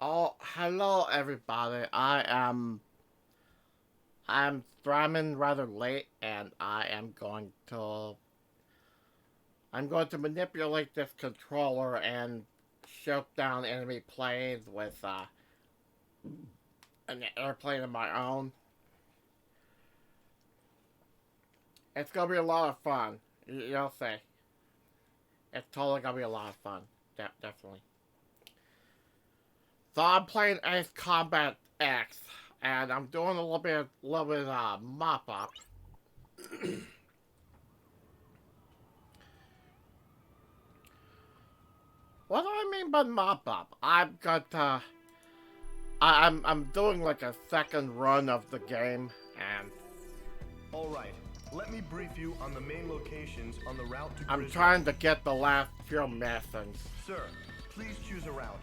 Oh, hello everybody. I'm streaming rather late and I'm going to manipulate this controller and shoot down enemy planes with an airplane of my own. It's gonna be a lot of fun. You'll see. It's totally gonna be a lot of fun. Definitely. So I'm playing Ace Combat X and I'm doing a little bit mop up. What do I mean by mop up? I'm doing like a second run of the game, and Alright, let me brief you on the main locations on the route to I'm Griswold. trying to get the last few missions. Sir, please choose a route.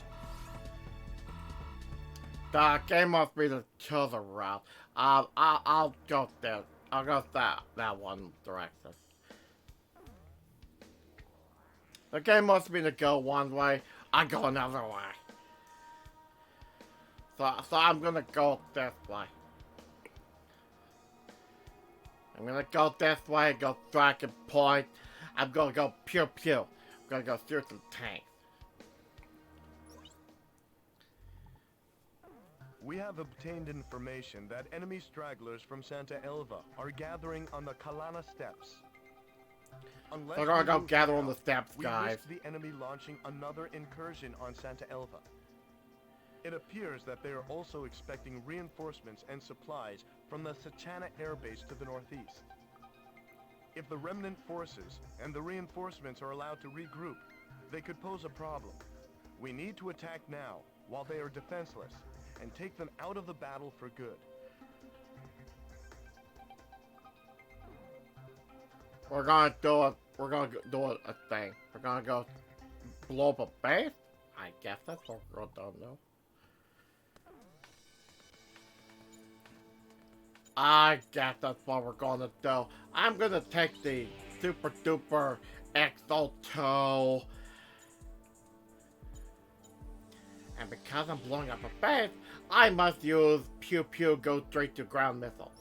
The game wants me to choose a route. I'll go there. I'll go that one direction. The game wants me to go one way. I go another way. So I'm gonna go this way. I'm gonna go this way, go striking point. I'm gonna go pew pew. I'm gonna go shoot some tanks. We have obtained information that enemy stragglers from Santa Elva are gathering on the Kalana steppes. Unless We're gonna we go move gather now, on the steps, we guys. risk the enemy launching another incursion on Santa Elva. It appears that they are also expecting reinforcements and supplies from the Sachana airbase to the northeast. If the remnant forces and the reinforcements are allowed to regroup, they could pose a problem. We need to attack now, while they are defenseless, and take them out of the battle for good. We're gonna do it. We're gonna do a thing. We're gonna go blow up a base. I guess that's what we're gonna do. I guess that's what we're gonna do. I'm gonna take the super duper XO2. And because I'm blowing up a base, I must use pew pew go straight to ground missile.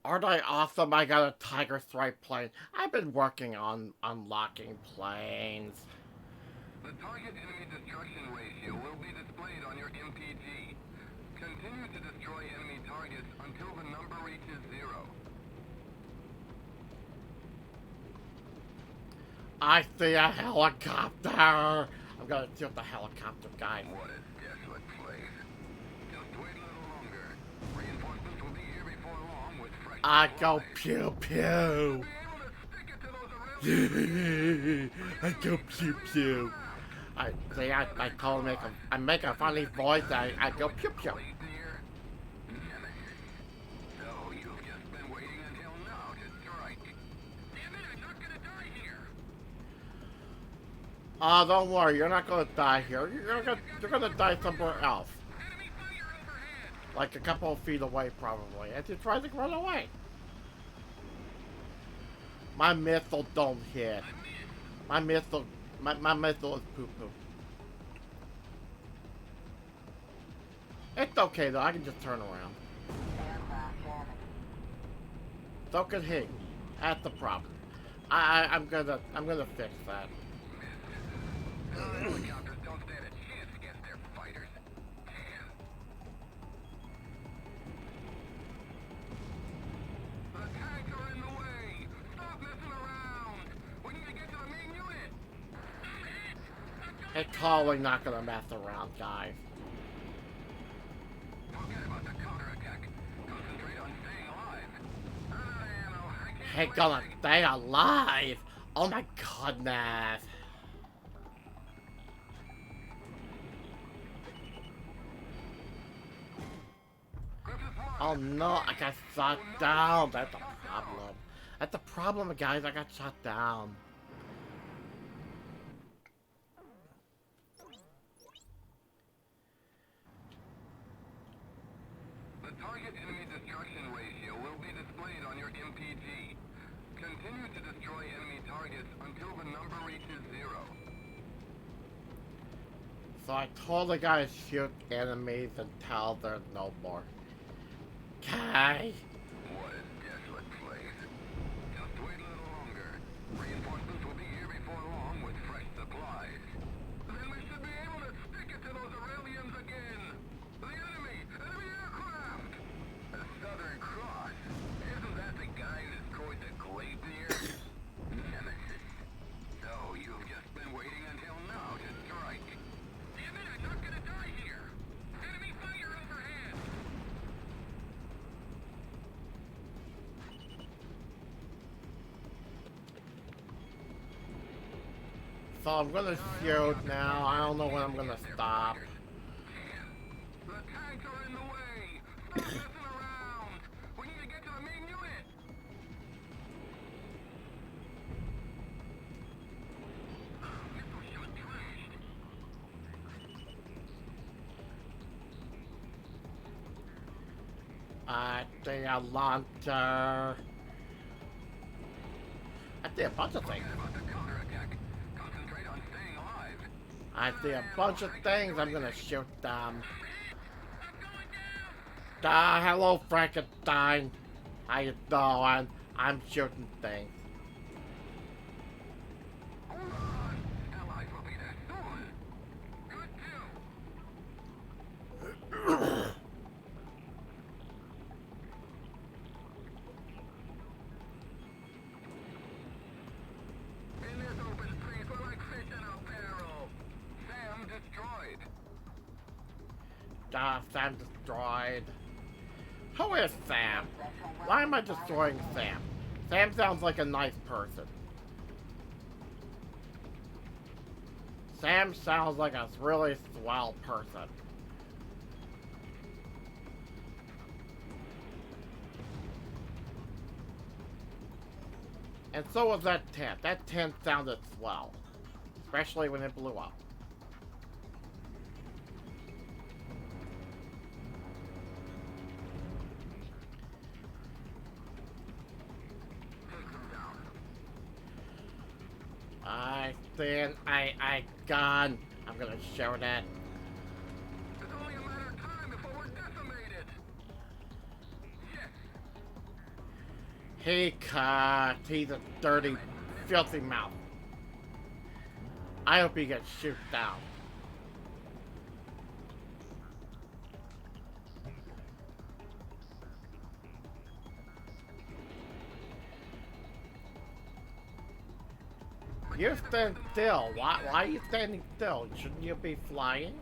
Aren't I awesome? I got a Tiger Strike plane. I've been working on unlocking planes. The target enemy destruction ratio will be displayed on your MPG. Continue to destroy enemy targets until the number reaches 0. I see a helicopter. I'm gonna shoot the helicopter, guys. What a desolate place. Just wait a little longer. Reinforcements will be here before long with fresh I go supplies. pew pew. Be able to stick it to those around I go pew pew. I see. I call make a. I make a funny voice. I go pew pew. Late, dear. So you've just been waiting until now to strike. Damn it, I'm not gonna die here. Don't worry. You're not gonna die here. You're gonna die somewhere else, Enemy fire overhead. like a couple of feet away, probably. As you try to run away. My missile don't hit. My missile is poo poo. It's okay though. I can just turn around. So can he. That's the problem. I'm gonna fix that. Helicopters don't stand a chance against their fighters. The tanks are in the way. Stop messing around. We need to get to the main unit. It's totally not gonna mess around, guys. Forget about the counterattack. Concentrate on staying alive. Ammo. I can't Hey, wait gonna to- stay alive. Oh my goodness. Griffith Oh one. no, I got shot down. That's a problem. That's a problem, guys. I got shot down. The target enemy destruction ratio will be displayed on your MPG. Continue to destroy enemy targets targets until the number reaches 0. So I told the guy to shoot enemies until there's no more. Okay. What a desolate place. Just wait a little longer. Reinforcements will be here before long with fresh supplies. Then we should be able to stick it to those Aurelians again. The enemy! Enemy aircraft! The Southern Cross. Isn't that the guy who destroyed the Glacier? Nemesis. So you've just been waiting until now to strike. Damn it, I'm not gonna die here! Enemy fire overhead! So I'm gonna shoot now. I don't know when I'm gonna stop. The tanks are in the way! Stop messing around! We need to get to the main unit! Missile shot trashed! I see a launcher. I see a bunch of things. Forget about the counterattack. Concentrate on staying alive. I see a bunch of things. I'm gonna shoot them. I'm going down! Hello, Frankenstein. How you doing? I'm shooting things. Hold on! Allies will be there soon! Good kill! In this open space, we're like fish in a barrel. Sam destroyed. Sam destroyed. Who is Sam? Why am I destroying Sam? Sam sounds like a nice person. Sam sounds like a really swell person. And so was that tent. That tent sounded swell. Especially when it blew up. Take them down. I stand. I gun. I'm gonna shoot it. It's only a matter of time before we're decimated. Yes. He cut. He's a dirty, filthy mouth. I hope he gets shoot down. You stand still. Why are you standing still? Shouldn't you be flying?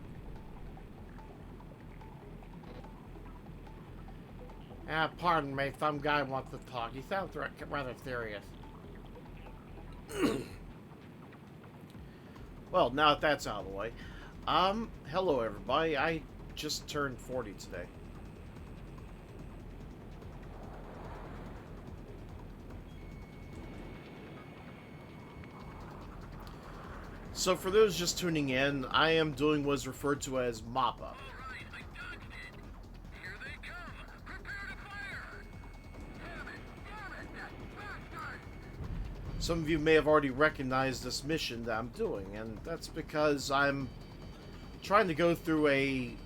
Pardon me, some guy wants to talk. He sounds rather serious. Well, now that that's out of the way, hello everybody. I just turned 40 today. So for those just tuning in, I am doing what is referred to as MAPA. All right, I dodged it. Here they come. Prepare to fire. Damn it, that bastard. Some of you may have already recognized this mission that I'm doing, and that's because I'm trying to go through a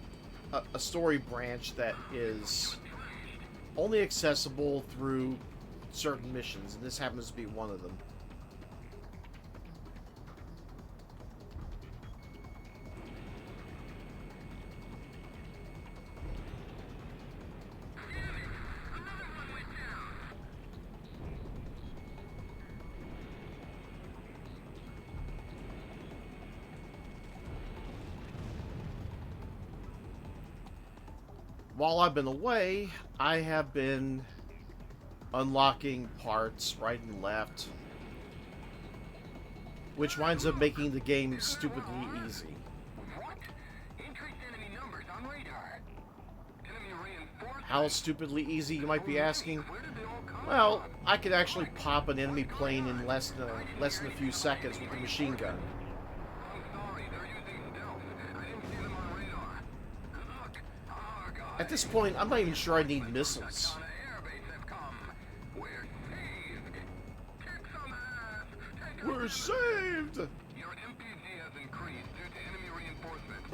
story branch that is only accessible through certain missions, and this happens to be one of them. Another one went down. While I've been away, I have been unlocking parts right and left, which winds up making the game stupidly easy. What? Increased enemy numbers on radar. Enemy reinforcements. How stupidly easy, you might be asking? Where did they all come Well, from? I could actually pop an enemy plane in less than a few seconds with a machine gun. I'm sorry, they're using stealth. I didn't see them on radar. Look, our guys. At this point, I'm not even sure I need missiles. On the airbase have come. We're saved. Kick some ass. Take We're saved! Your MPG has increased due to enemy reinforcements.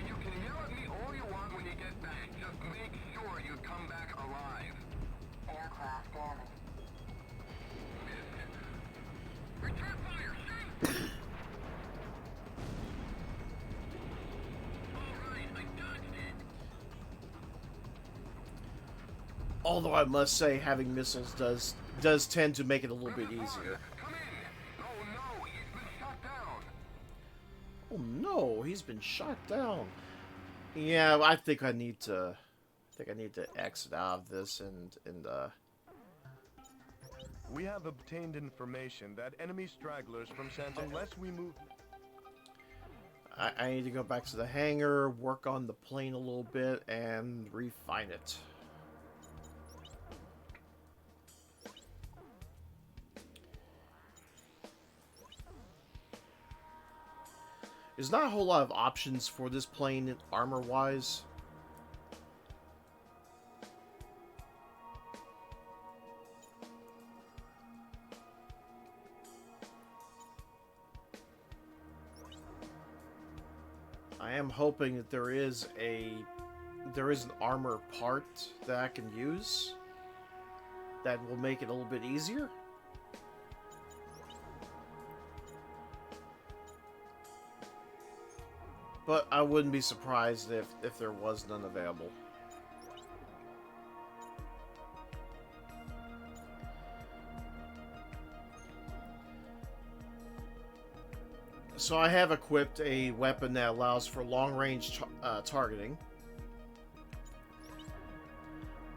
You can yell at me all you want when you get back. Just make sure you come back alive. Aircraft damaged. Missed. Return fire! Shoot! Alright, I dodged it. Although I must say, having missiles does tend to make it a little bit easier. Come in! Oh no, he's been shot down! Oh no, he's been shot down. Yeah, I think I need to exit out of this and We have obtained information that enemy stragglers from Santa... Unless we move... I need to go back to the hangar, work on the plane a little bit, and refine it. There's not a whole lot of options for this plane armor-wise. I am hoping that there is an armor part that I can use that will make it a little bit easier. But I wouldn't be surprised if there was none available. So I have equipped a weapon that allows for long-range targeting.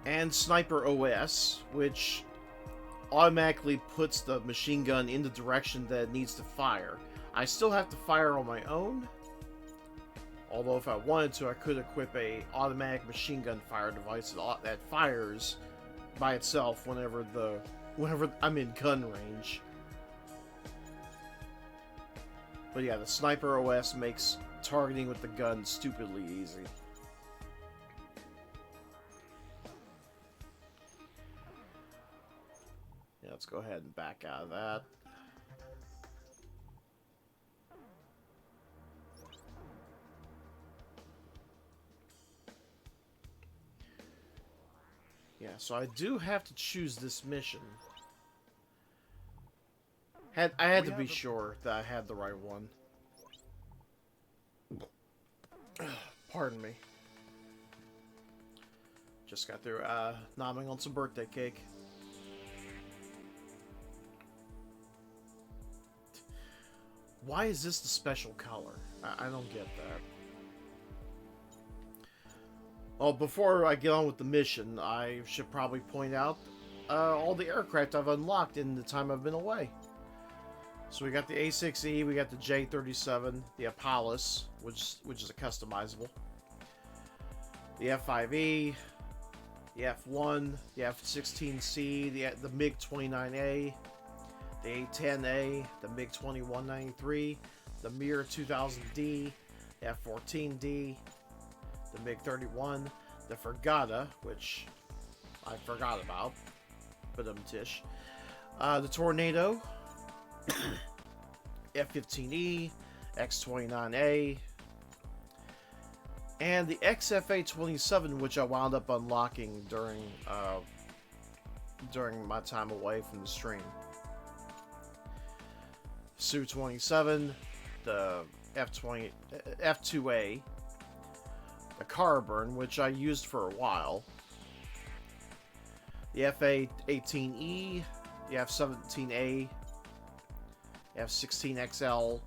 And Sniper OS, which automatically puts the machine gun in the direction that it needs to fire. I still have to fire on my own. Although if I wanted to, I could equip a automatic machine gun fire device that fires by itself whenever I'm in gun range. But yeah, the Sniper OS makes targeting with the gun stupidly easy. Yeah, let's go ahead and back out of that. Yeah, so I do have to choose this mission. I had to be sure that I had the right one. Pardon me. Just got through nomming on some birthday cake. Why is this the special color? I don't get that. Well, before I get on with the mission, I should probably point out all the aircraft I've unlocked in the time I've been away. So we got the A6E, we got the J37, the Apollos, which is a customizable, the F5E, the F1, the F16C, the MiG-29A, the A-10A, the MiG-2193, the Mir 2000D, the F-14D, the MiG-31, the Fragata, which I forgot about, but tish, the Tornado, F-15E, X-29A, and the XFA-27, which I wound up unlocking during my time away from the stream. Su-27, the F-2A, the Caraburn, which I used for a while, the F-18E, the F-17A, F-16XL.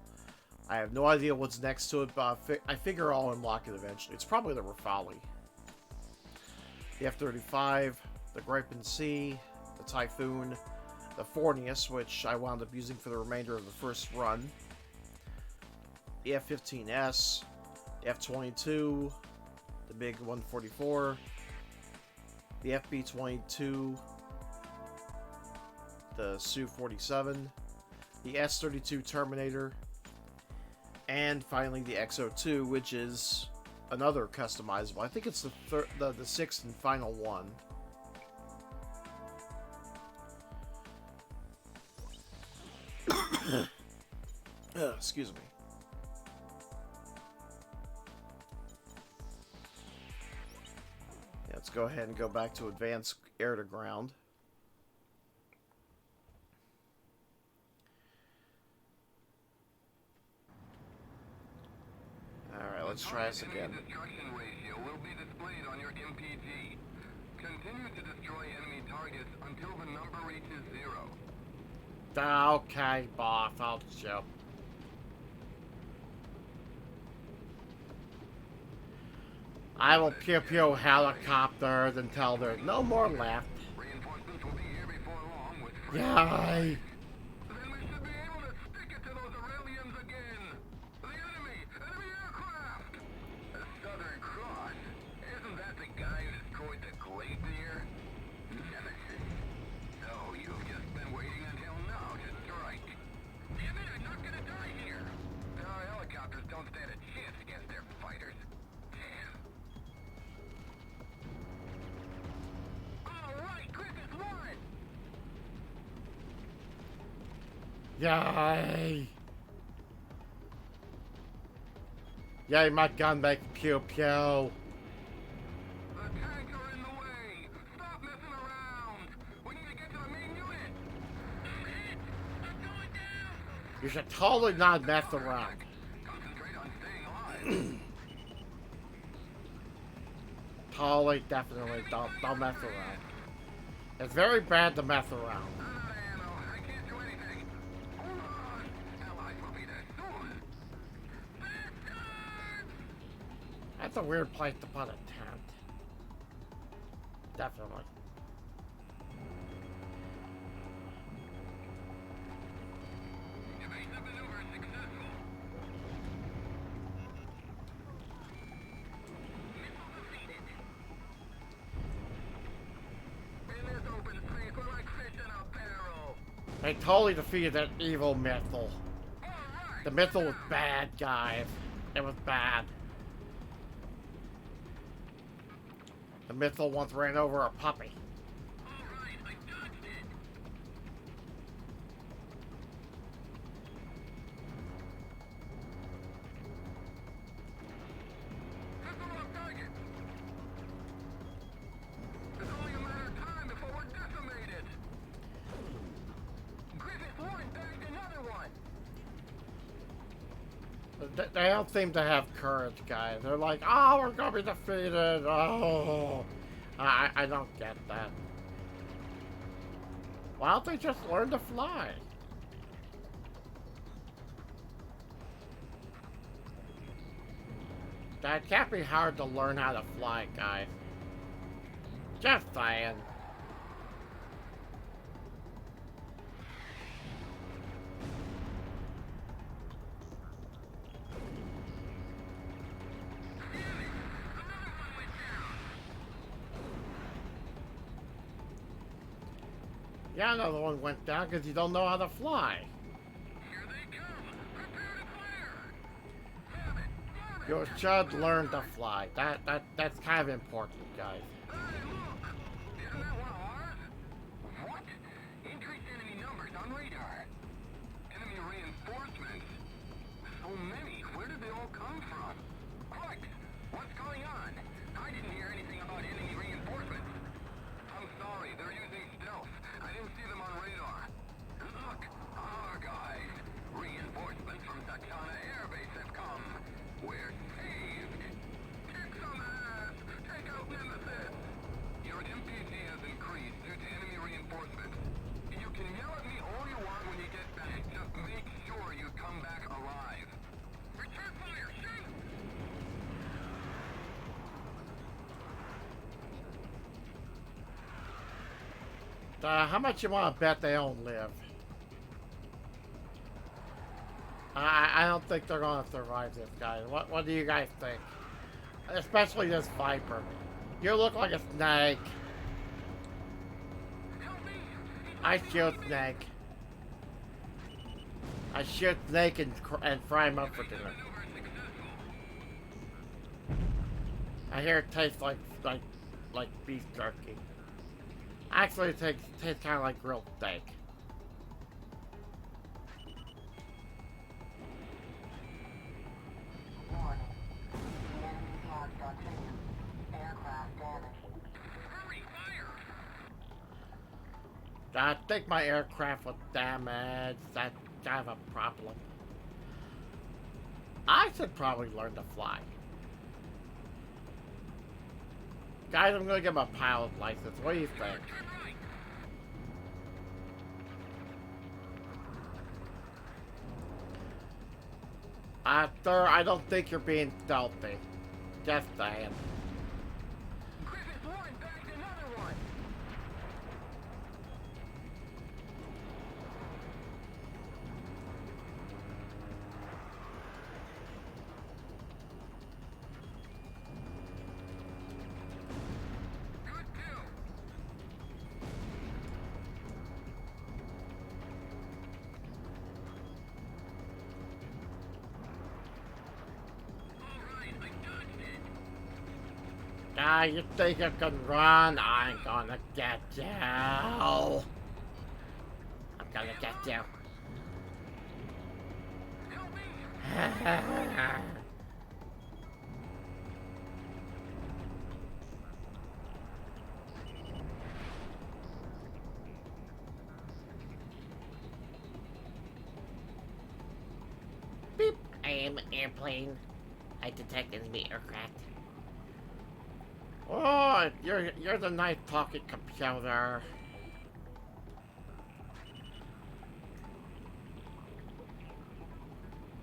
I have no idea what's next to it, but I figure I'll unlock it eventually. It's probably the Rafale. The F-35, the Gripen C, the Typhoon, the Fornius, which I wound up using for the remainder of the first run, the F-15S, the F-22, the MiG-144, the FB-22, the Su-47, the S-32 Terminator, and finally the XO2, which is another customizable. I think it's the sixth and final one. Excuse me. Yeah, let's go ahead and go back to advanced air to ground. Alright, let's try this again. Destruction ratio will be displayed on your MPG. Continue to destroy enemy targets until the number reaches 0. Okay, boss, I'll show. I will pew pew helicopters until there's no more left. Reinforcements will be here before long with Yay! Then we should be able to stick it to those Aurelians again. The enemy aircraft. The Southern Cross. Isn't that the guy who destroyed the Glacier? Nemesis. So you've just been waiting until now to strike. Damn it, I'm not gonna die here. Our helicopters don't stand a chance against their fighters. Damn. All right, Griffith won. Yay! Yay, my gun makes pew pew. The tanks are in the way. Stop messing around. We need to get to the main unit. I'm going down. You should totally not mess around. Concentrate on staying alive. Totally, definitely, don't mess around. It's very bad to mess around. Out of ammo. I can't do anything. Hold on. Allies will be there soon. That's a weird place to put a tent. Definitely. Evasive maneuver successful. Missile defeated. In this open space, we're like fish in a barrel. They totally defeated that evil missile. All right. The missile was bad, guys. It was bad. The missile once ran over a puppy. All right, I dodged it. Missile on target. It's only a matter of time before we're decimated. Griffith 1 bagged another one. They don't seem to have courage, guys. They're like, oh, we're gonna be defeated. Oh, I don't get that. Why don't they just learn to fly? That can't be hard to learn how to fly, guys. Just saying. Yeah, another one went down because you don't know how to fly. Here they come. Prepare to clear. Damn it. Damn it. You should learn to fly. That's kind of important, guys. Hey, look! Isn't that one of ours? What? Increased enemy numbers on radar. Enemy reinforcements. So many. Where did they all come from? Quick! What's going on? I didn't hear anything about enemy reinforcements. I'm sorry, they're using stealth. I didn't see them on radar. Look! Our guys. Reinforcements from Satana Air Base have come. We're saved. Kick some ass! Take out Nemesis! Your MPG has increased due to enemy reinforcements. You can yell at me all you want when you get back. Just make sure you come back alive. Return fire! Shoot! How much you want to bet they don't live? I don't think they're gonna survive this, guys. What do you guys think? Especially this Viper. You look like a snake. Help me! I shoot snake. I shoot snake and fry him up for dinner. Maneuver successful. I hear it tastes like beef jerky. Actually, it tastes kind of like grilled steak. I think my aircraft was damaged. That's kind of a problem. I should probably learn to fly. Guys, I'm gonna get my pilot license. What do you think? Sir, I don't think you're being stealthy. Just saying. Griffith 1 bagged another one. Good kill. All right, I dodged it. Ah, you think you can run? I ain't gonna get you. I'm gonna get you. Help me. Beep. I am an airplane. I detect enemy aircraft. Oh, you're the nice talking computer.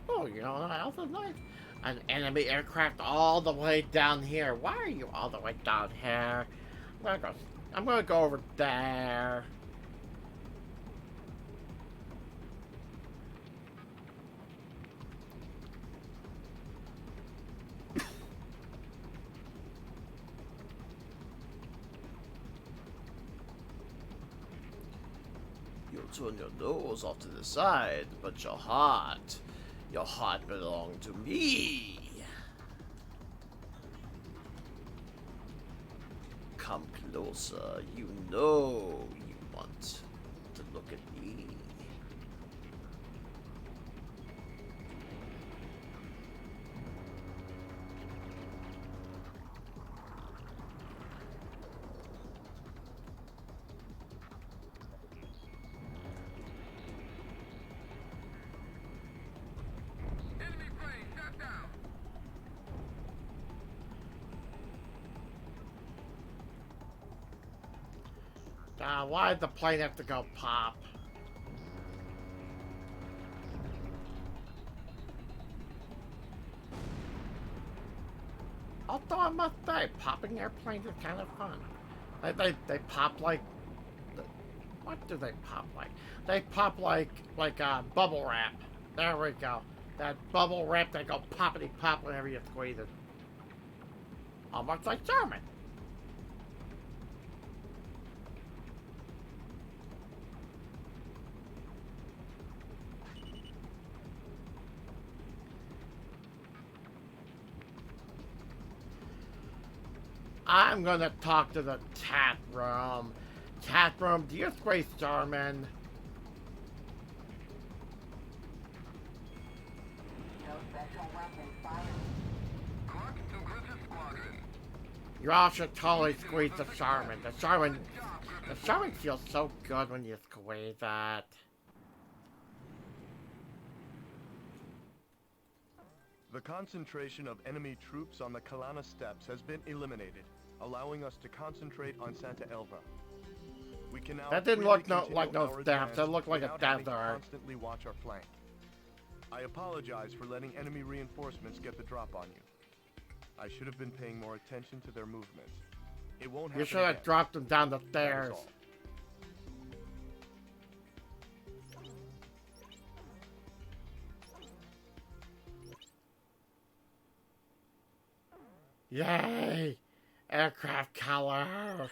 Oh, you know what else is nice? An enemy aircraft all the way down here. Why are you all the way down here? I'm gonna go over there. You'll turn your nose off to the side, but your heart belongs to me. Come closer, you know you want to look at me. Enemy plane shot down. Why did the plane have to go pop? Although I must say, popping airplanes is kind of fun. They pop like... What do they pop like? They pop like bubble wrap. There we go. That bubble wrap, they go poppity pop whenever you squeeze it. Almost like German. I'm gonna talk to the chat room. Chat room, do you squeeze German? No special weapon fired. Clark to Griffith Squadron. You all should totally squeeze the Charmin. The Charmin feels so good when you squeeze that. The concentration of enemy troops on the Kalana steppes has been eliminated, allowing us to concentrate on Santa Elva. We can now That didn't freely look continue like no our steps. That advance looked like a without having to desert. constantly watch our flank. I apologize for letting enemy reinforcements get the drop on you. I should have been paying more attention to their movements. It won't happen You should have again. dropped them down the That is stairs. all. Yay! Aircraft color!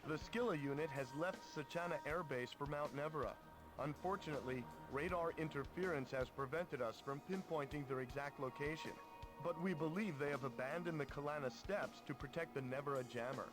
The Skilla unit has left Sachana Air Base for Mount Nevera. Unfortunately, radar interference has prevented us from pinpointing their exact location. But we believe they have abandoned the Kalana steppes to protect the Nevera jammer.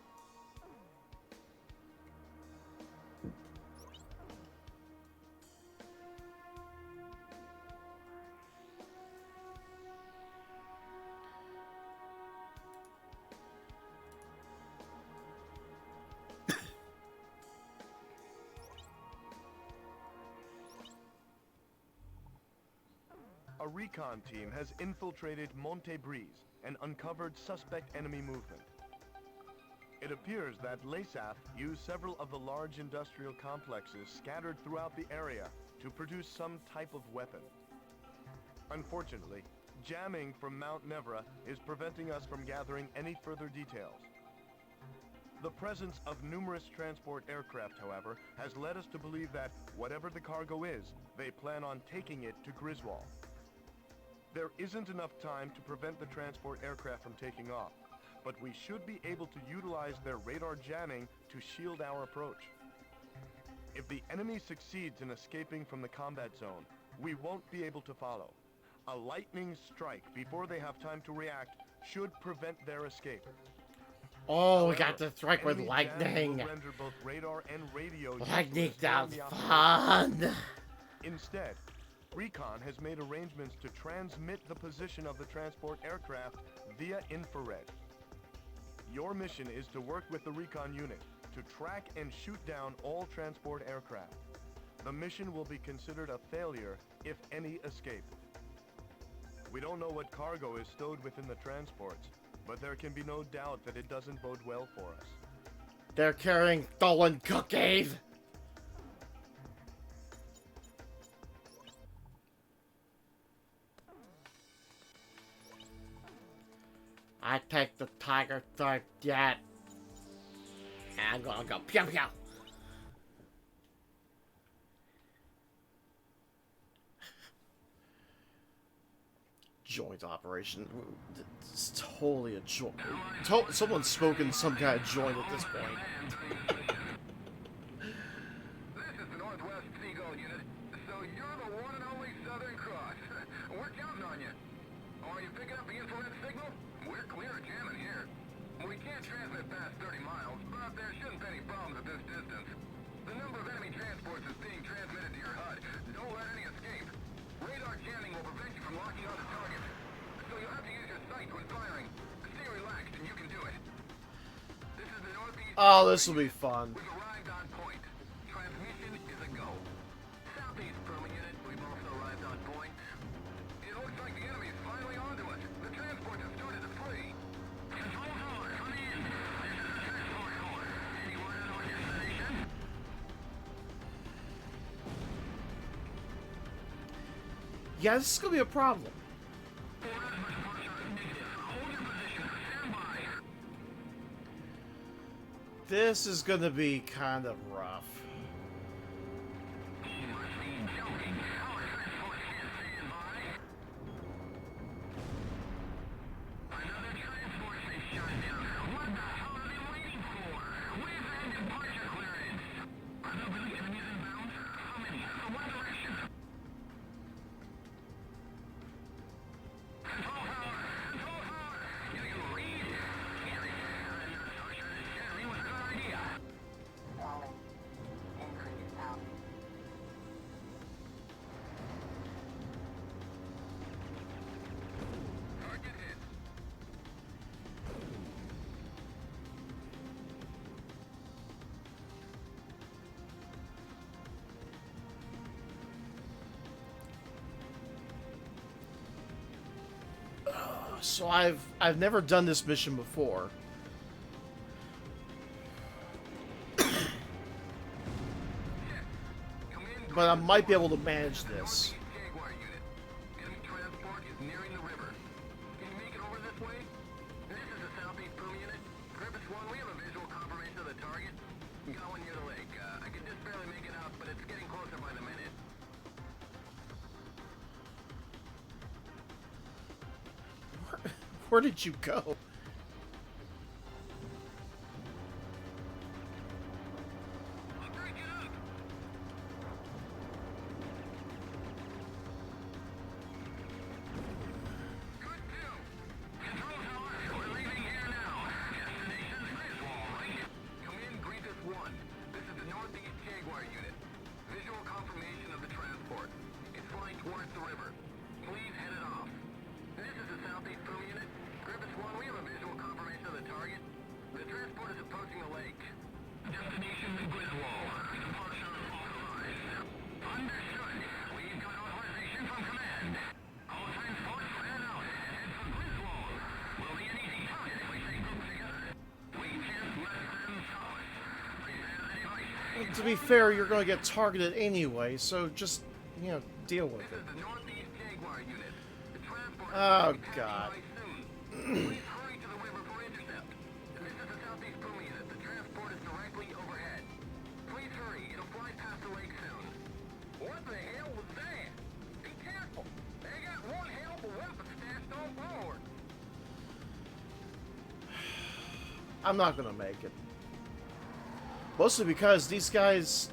a recon team has infiltrated Monte Breeze and uncovered suspect enemy movement. It appears that LASAF used several of the large industrial complexes scattered throughout the area to produce some type of weapon. Unfortunately, jamming from Mount Nevra is preventing us from gathering any further details. The presence of numerous transport aircraft, however, has led us to believe that whatever the cargo is, they plan on taking it to Griswold. There isn't enough time to prevent the transport aircraft from taking off, but we should be able to utilize their radar jamming to shield our approach. If the enemy succeeds in escaping from the combat zone, we won't be able to follow. A lightning strike before they have time to react should prevent their escape. Oh, we However, got to strike with enemy jamming lightning. will render both radar and radio Lightning useless during sounds the operation. fun. Instead, Recon has made arrangements to transmit the position of the transport aircraft via infrared. Your mission is to work with the Recon unit to track and shoot down all transport aircraft. The mission will be considered a failure if any escape. We don't know what cargo is stowed within the transports, but there can be no doubt that it doesn't bode well for us. They're carrying stolen cookies. I take the tiger third jet. And I'm gonna go pew pew. Joint operation. It's totally a joint. Someone's smoking some kind of joint at this point. This is the Northwest Seagull Unit, so you're the one and only Southern Cross. We're counting on you. Are you picking up the infrared signal? We're clear of jamming here. We can't transmit past 30 miles, but there shouldn't be any problems at this distance. The number of enemy transports is being transmitted to your HUD. Don't let any escape. Radar jamming will prevent you from locking onto targets, so you'll have to use your sight when firing. Stay relaxed and you can do it. This is the Northeast. Oh, this will be fun. We've arrived on point. Transmission is a go. Southeast Perma Unit, we've also arrived on point. It looks like the enemy is finally onto us. The transport has started to flee. Control tower, come in. This is the transport core. Any word on your destination? Yeah, this is gonna be a problem. This is gonna be kind of rough. Falling. Increase out. Target hit. So I've never done this mission before. But I might be able to manage this. Jaguar unit. Enemy transport is nearing the river. Can you make it over this way? This is the Southeast Boom unit. Griffiths 1, we have a visual confirmation of the target. Got one near the lake. I can just barely make it out, but it's getting closer by the minute. Where did you go? Break it up! Good kill! Control tower, we're leaving here now. Destination Griswold, right? Come in, Grievous 1. This is the Northeast Jaguar unit. Visual confirmation of the transport. It's flying towards the river. Please head it off. This is the Southeast Boom unit. Griffiths 1, we have a visual confirmation of the target. The transport is approaching the lake. Destination Griswold. Departure authorized. Understood. We've got authorization from command. All to be fair, you're going to get targeted anyway, so just, you know, deal with This it. is the Northeast Jaguar unit. The transport Oh, will be passing God. by soon. Please hurry to the river for intercept. This is the Southeast Puma unit. The transport is directly overhead. Please hurry. It'll fly past the lake soon. What the hell was that? Be careful. They got one hell of a weapon stashed on board. I'm not going to make it. Mostly because these guys,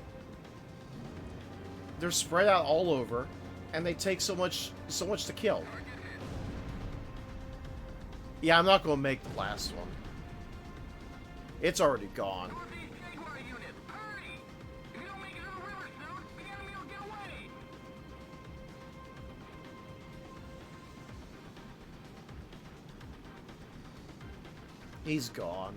they're spread out all over, and they take so much to kill. Yeah, I'm not going to make the last one. It's already gone. Northeast Jaguar unit, hurry! If you don't make it to the river soon, the enemy will get away. He's gone.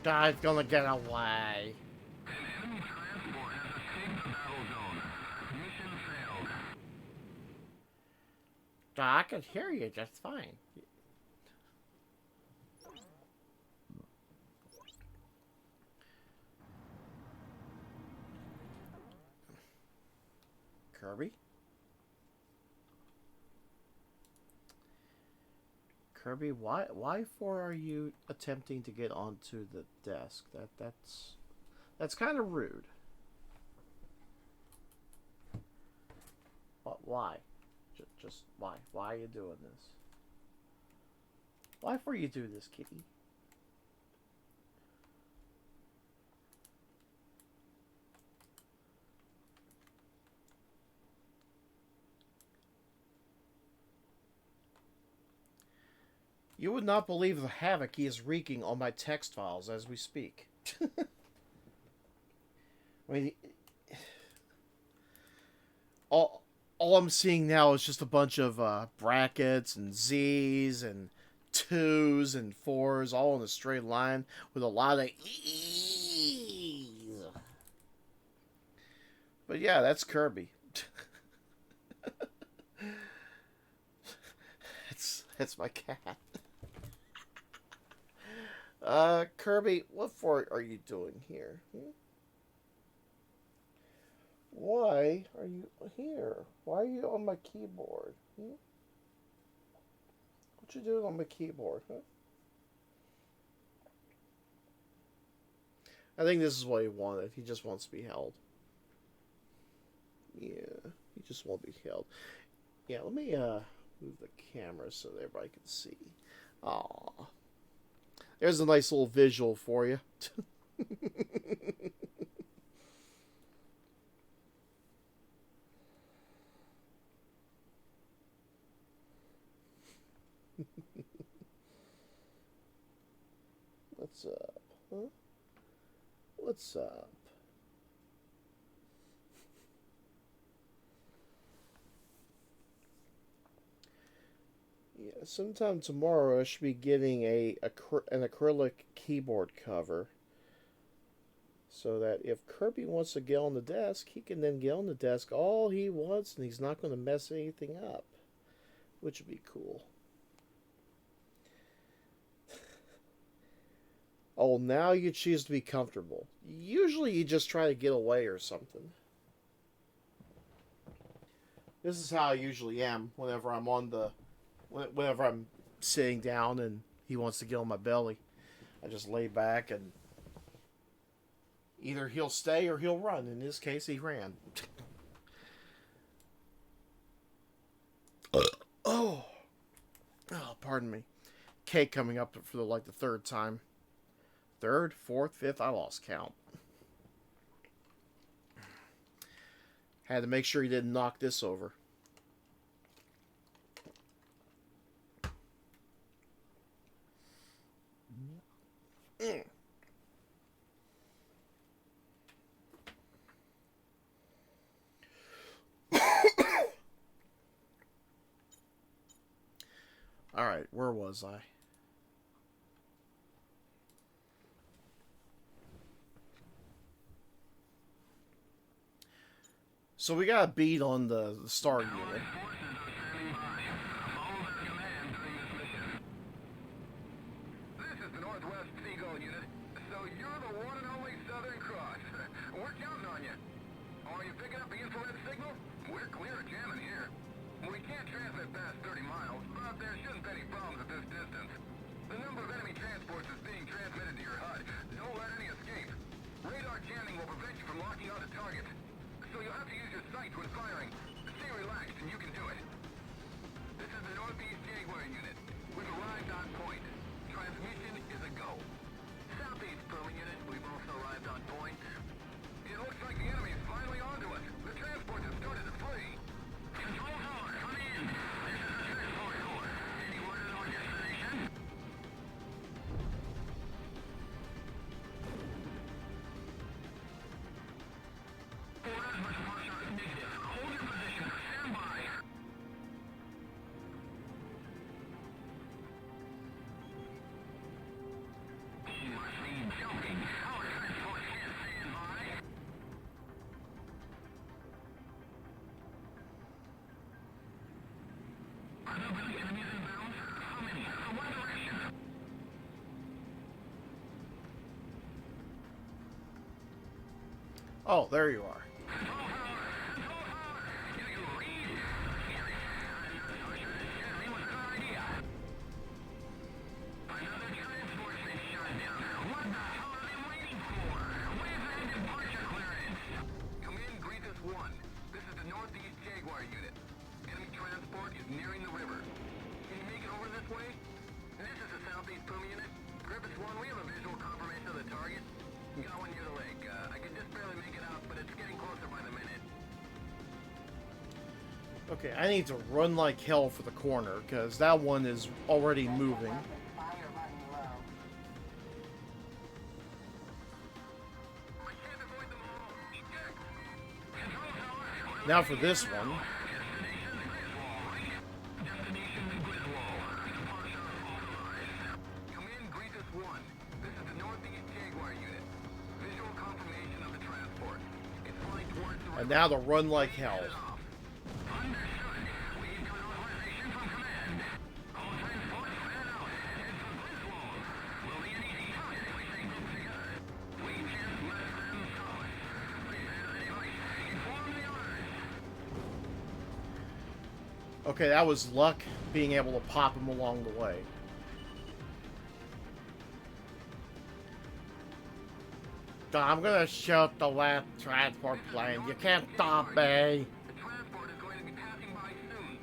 Guy's gonna get away. An enemy transport has escaped the battle zone. Mission failed. I can hear you just fine. Kirby? Kirby, why for are you attempting to get onto the desk? That's kind of rude. But why? Just why? Why are you doing this? Why for you do this, kitty? You would not believe the havoc he is wreaking on my text files as we speak. I mean, all I'm seeing now is just a bunch of brackets and Z's and 2s and 4s all in a straight line with a lot of E's. But yeah, that's Kirby. That's my cat. Kirby, what for are you doing here? Why are you here? Why are you on my keyboard? What you doing on my keyboard, huh? I think this is what he wanted. He just wants to be held. Yeah, he just wants to be held. Yeah, let me move the camera so that everybody can see. Aww. There's a nice little visual for you. What's up, huh? What's up? Yeah, sometime tomorrow I should be getting an acrylic keyboard cover. So that if Kirby wants to get on the desk, he can then get on the desk all he wants and he's not going to mess anything up. Which would be cool. Oh, now you choose to be comfortable. Usually you just try to get away or something. This is how I usually am whenever I'm on the... Whenever I'm sitting down and he wants to get on my belly. I just lay back and... Either he'll stay or he'll run. In this case, he ran. Oh, pardon me. Cake coming up for the third time. Third, fourth, fifth, I lost count. Had to make sure he didn't knock this over. Alright, where was I? So we got a beat on the star unit. Forces are standing by. Follow their command during this mission. This is the Northwest Seagull Unit, so you're the one and only Southern Cross. We're counting on you. Are you picking up the infrared signal? We're clear of jamming here. We can't transmit past 30 miles, but there shouldn't be any problems at this distance. The number of enemy transports is being transmitted to your HUD. Don't let any escape. Radar jamming will prevent you from locking onto targets, so you'll have to use your sights when firing. Stay relaxed and you can do it. This is the Northeast Jaguar Unit. We've arrived on point. Transmission is a go. Southeast Puma Unit, we've also arrived on point. It looks like the enemy is finally onto us. The transport has started to flee. Control tower, come in. This is the transport core. Any orders on destination? Orders, but departure is negative. Hold your position. Stand by. Must be joking. Our transport can't stand by. Are there really enemies inbound? How many? From what direction? Oh, there you are. Going near the lake. I can just barely make it out, but it's getting closer by the minute. Okay, I need to run like hell for the corner, because that one is already moving. Weapon fire running low. I can't avoid them all. Check. Control tower. Now for this one. Destination the Griswold. Departure authorized. Come in, Greethus 1. This is the Northeast Jaguar Unit. Visual confirmation of the transport. It's flying towards the And now to run like hell. Understood. We need an authorization from command. All transports fan out. Head for Griswold. We'll be an easy target if we stay grouped together. We can't let them stop us. Prepare the device. Inform the others. Okay, that was luck being able to pop him along the way. I'm gonna shoot the last transport plane. You can't stop me. The transport is going to be passing by soon.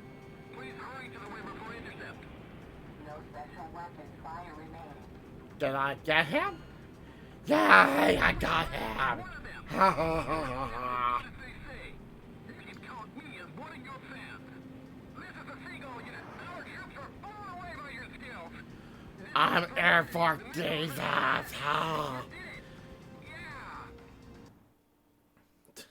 Please hurry to the river for intercept. No special weapon fire remaining. Did I get him? Yay, I got him! One of them. Ha ha ha ha ha. As they say, you can count me as one of your fans. This is the Seagull Unit, and our troops are blown away by your skills. I'm Air Force Jesus! Ha. Did it?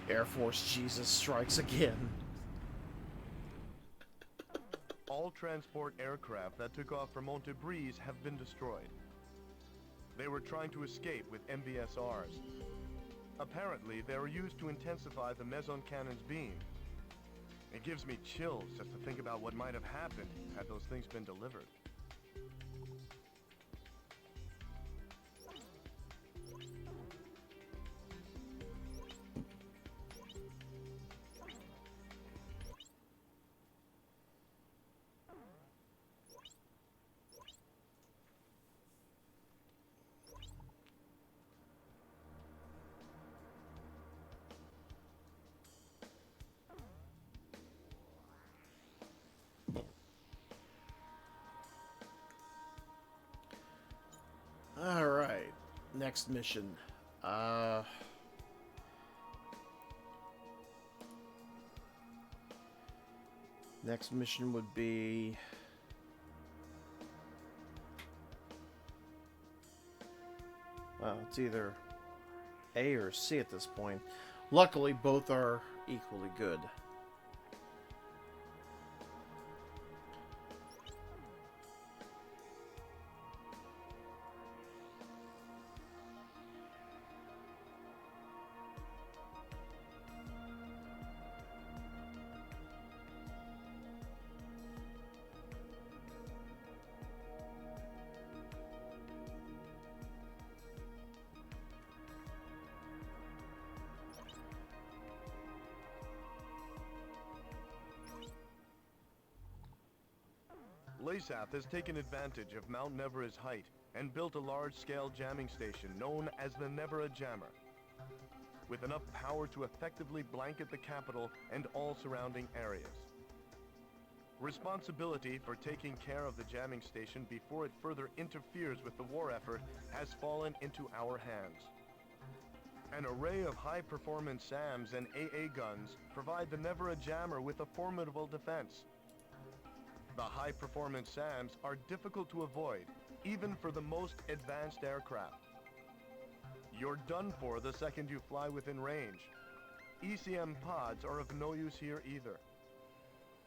Yeah. Air Force Jesus strikes again. All transport aircraft that took off from Monte Breeze have been destroyed. They were trying to escape with MBSRs. Apparently, they were used to intensify the meson cannon's beam. It gives me chills just to think about what might have happened had those things been delivered. Alright, next mission. Next mission would be... Well, it's either A or C at this point. Luckily, both are equally good. PSAF has taken advantage of Mount Nevera's height and built a large-scale jamming station known as the Nevera Jammer, with enough power to effectively blanket the capital and all surrounding areas. Responsibility for taking care of the jamming station before it further interferes with the war effort has fallen into our hands. An array of high-performance SAMs and AA guns provide the Nevera Jammer with a formidable defense. The high-performance SAMs are difficult to avoid, even for the most advanced aircraft. You're done for the second you fly within range. ECM pods are of no use here either.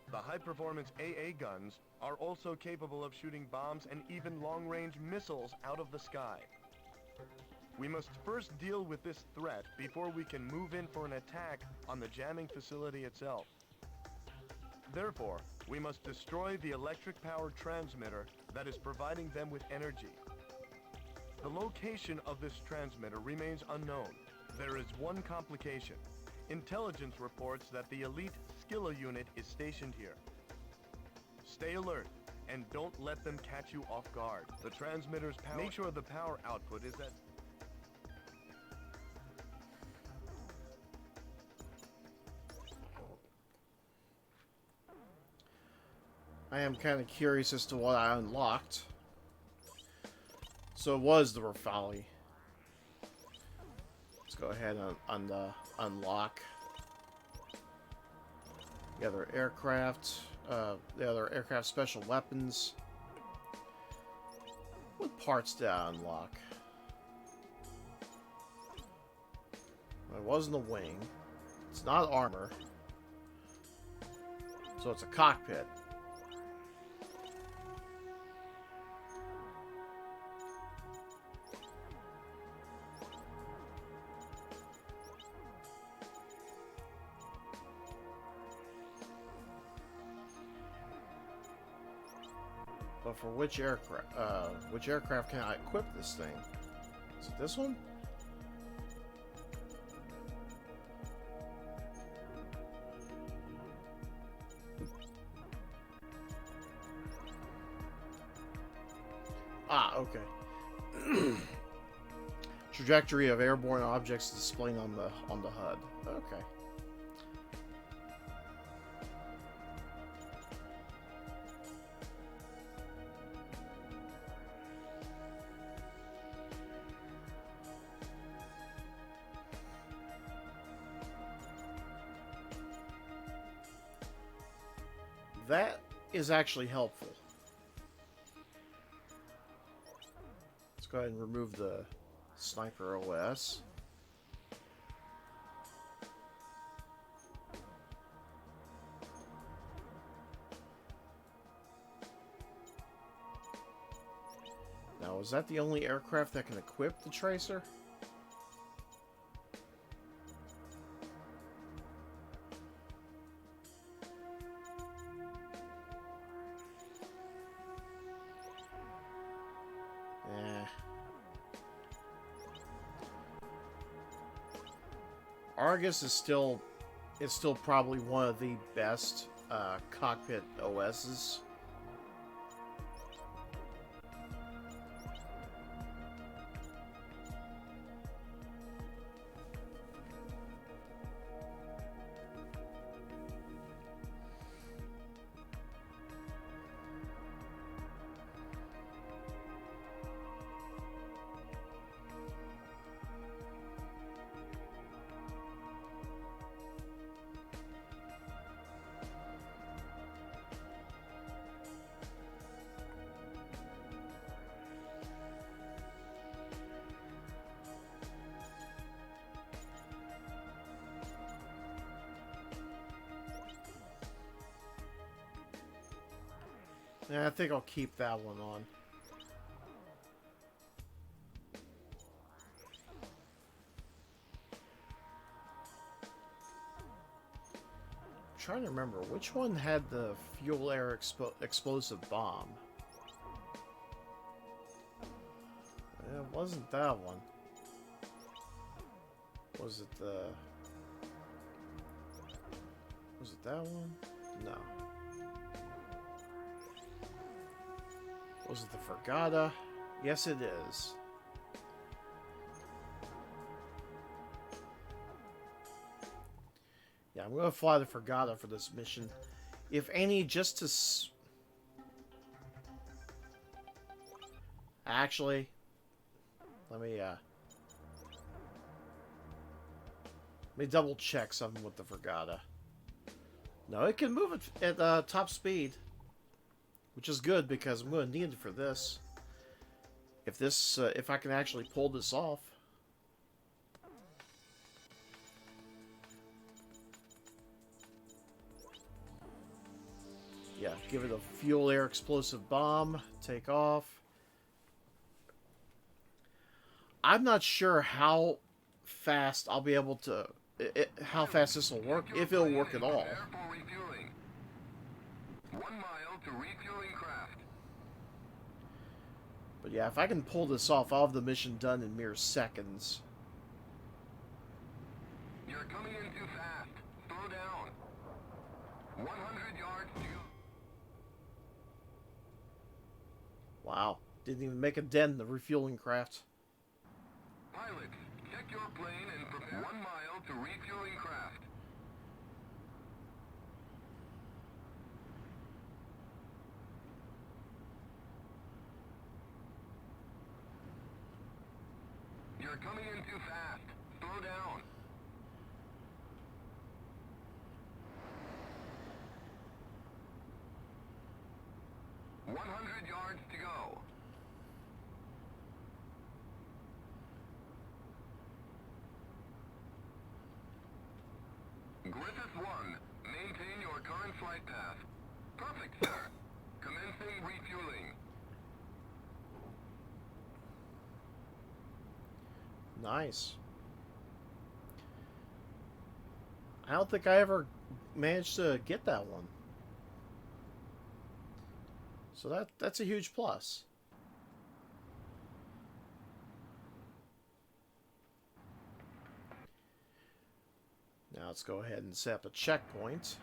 The high-performance AA guns are also capable of shooting bombs and even long-range missiles out of the sky. We must first deal with this threat before we can move in for an attack on the jamming facility itself. Therefore, we must destroy the electric-powered transmitter that is providing them with energy. The location of this transmitter remains unknown. There is one complication. Intelligence reports that the elite Skilla unit is stationed here. Stay alert and don't let them catch you off guard. The transmitter's power... Make sure the power output is at... I am kind of curious as to what I unlocked. So it was the Rafale. Let's go ahead and unlock the other aircraft. The other aircraft special weapons. What parts did I unlock? It wasn't a wing. It's not armor. So it's a cockpit. But for which aircraft can I equip this thing? Is it this one? Ah, okay. Trajectory of airborne objects displayed on the HUD. Okay. That is actually helpful. Let's go ahead and remove the Sniper OS. Now, is that the only aircraft that can equip the Tracer? Argus is still probably one of the best cockpit OSs. Yeah, I think I'll keep that one on. I'm trying to remember which one had the fuel air explosive bomb. It wasn't that one. Was it that one? No. Was it the Fragata? Yes, it is. Yeah, I'm going to fly the Fragata for this mission. If any, just to... Actually, let me double check something with the Fragata. No, it can move at top speed, which is good because I'm going to need it for this. If I can actually pull this off. Yeah, give it a fuel air explosive bomb, take off. I'm not sure how fast I'll be able to, how fast this will work, if it'll work at all. 1 mile to refueling craft. But yeah, if I can pull this off, I'll have the mission done in mere seconds. You're coming in too fast. Slow down. 100 yards to go. Wow, didn't even make a dent in the refueling craft. Pilot, check your plane and prepare 1 mile to refueling craft. You're coming in too fast. Slow down. $100 yards to go. Griffith 1, maintain your current flight path. Perfect, sir. Commencing refueling. Nice. I don't think I ever managed to get that one. So that's a huge plus. Now let's go ahead and set up a checkpoint.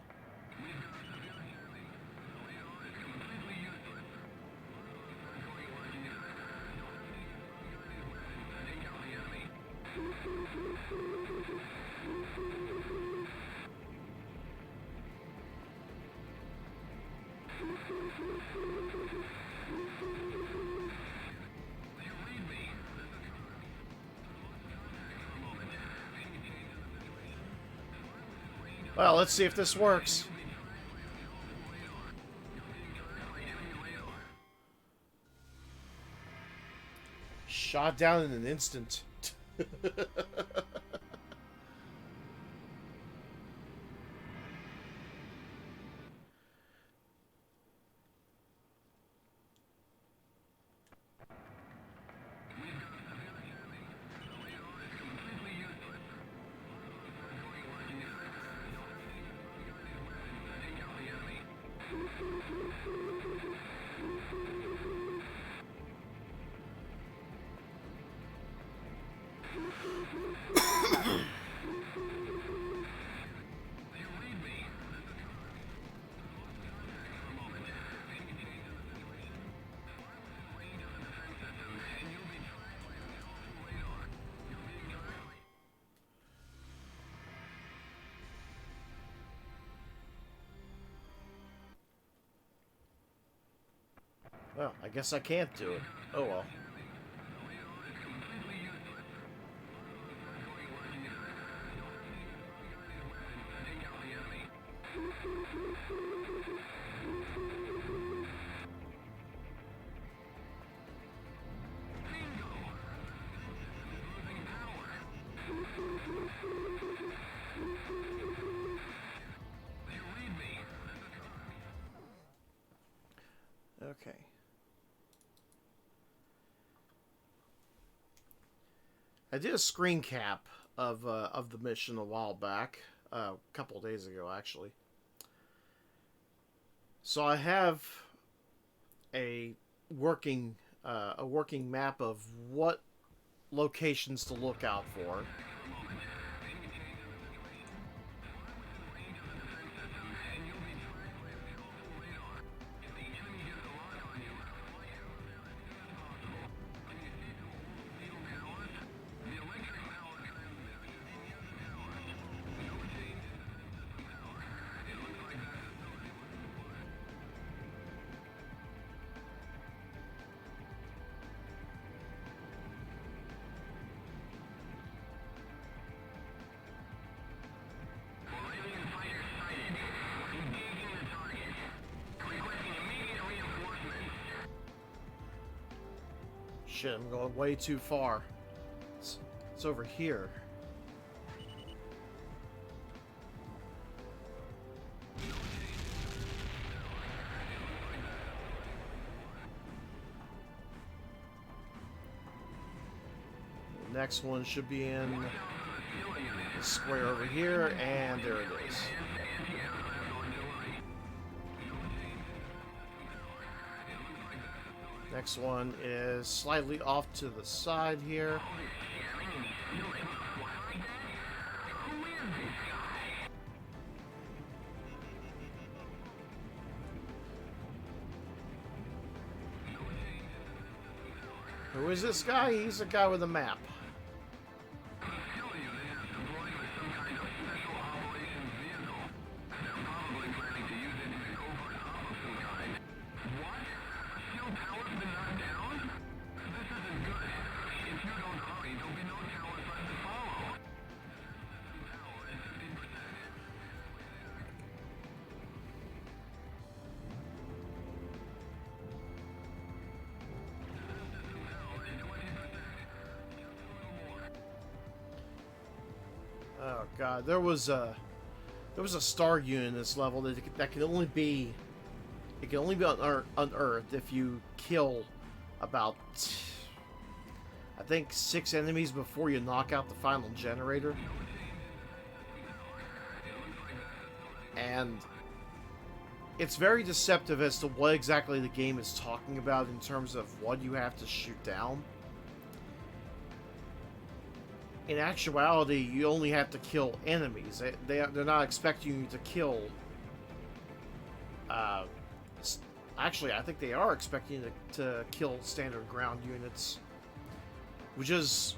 Well, let's see if this works. Shot down in an instant. Well, I guess I can't do it. Oh well. Okay. I did a screen cap of the mission a while back, a couple of days ago actually. So I have a working map of what locations to look out for. Shit, I'm going way too far. It's over here. The next one should be in the square over here, and there it is. Next one is slightly off to the side here. Who is this guy? He's a guy with a map. Oh god, there was a star unit in this level that can only be unearthed if you kill about I think 6 enemies before you knock out the final generator. And it's very deceptive as to what exactly the game is talking about in terms of what you have to shoot down. In actuality, you only have to kill enemies. They're not expecting you to kill... actually, I think they are expecting you to kill standard ground units. Which is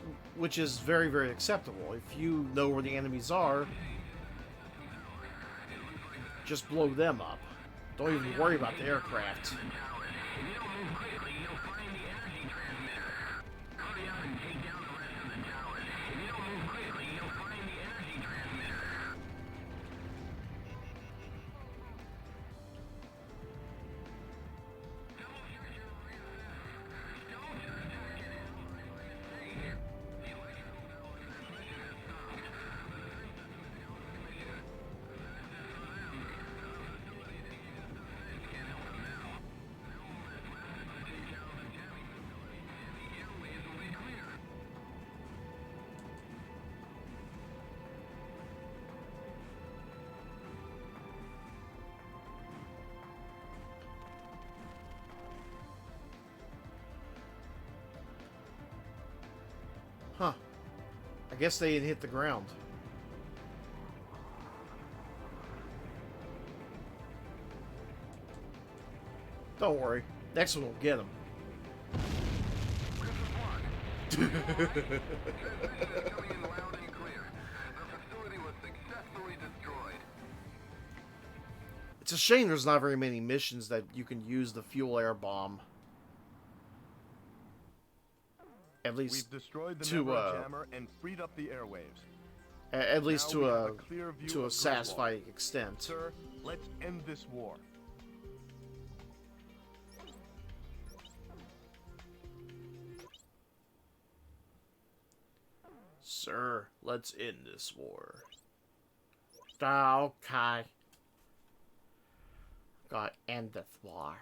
very, very acceptable. If you know where the enemies are, just blow them up. Don't even worry about the aircraft. Huh. I guess they didn't hit the ground. Don't worry. Next one will get them. It's a shame there's not very many missions that you can use the fuel air bomb. At least We've destroyed the to jammer and freed up the airwaves. at least Now we have to a clear view a of satisfying Griswold. extent. Sir, let's end this war. Sir, let's end this war. Okay. Gotta end this war.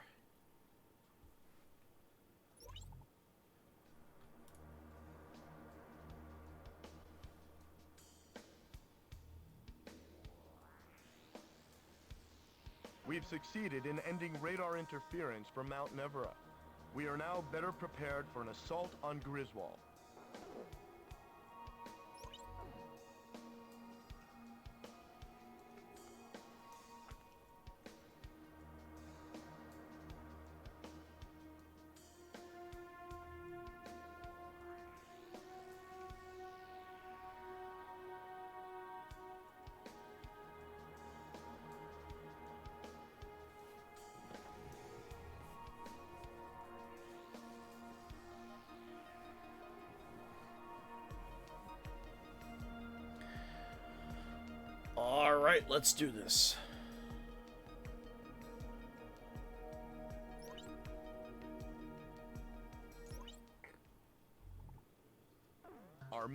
We've succeeded in ending radar interference from Mount Nevera. We are now better prepared for an assault on Griswold. Alright, let's do this.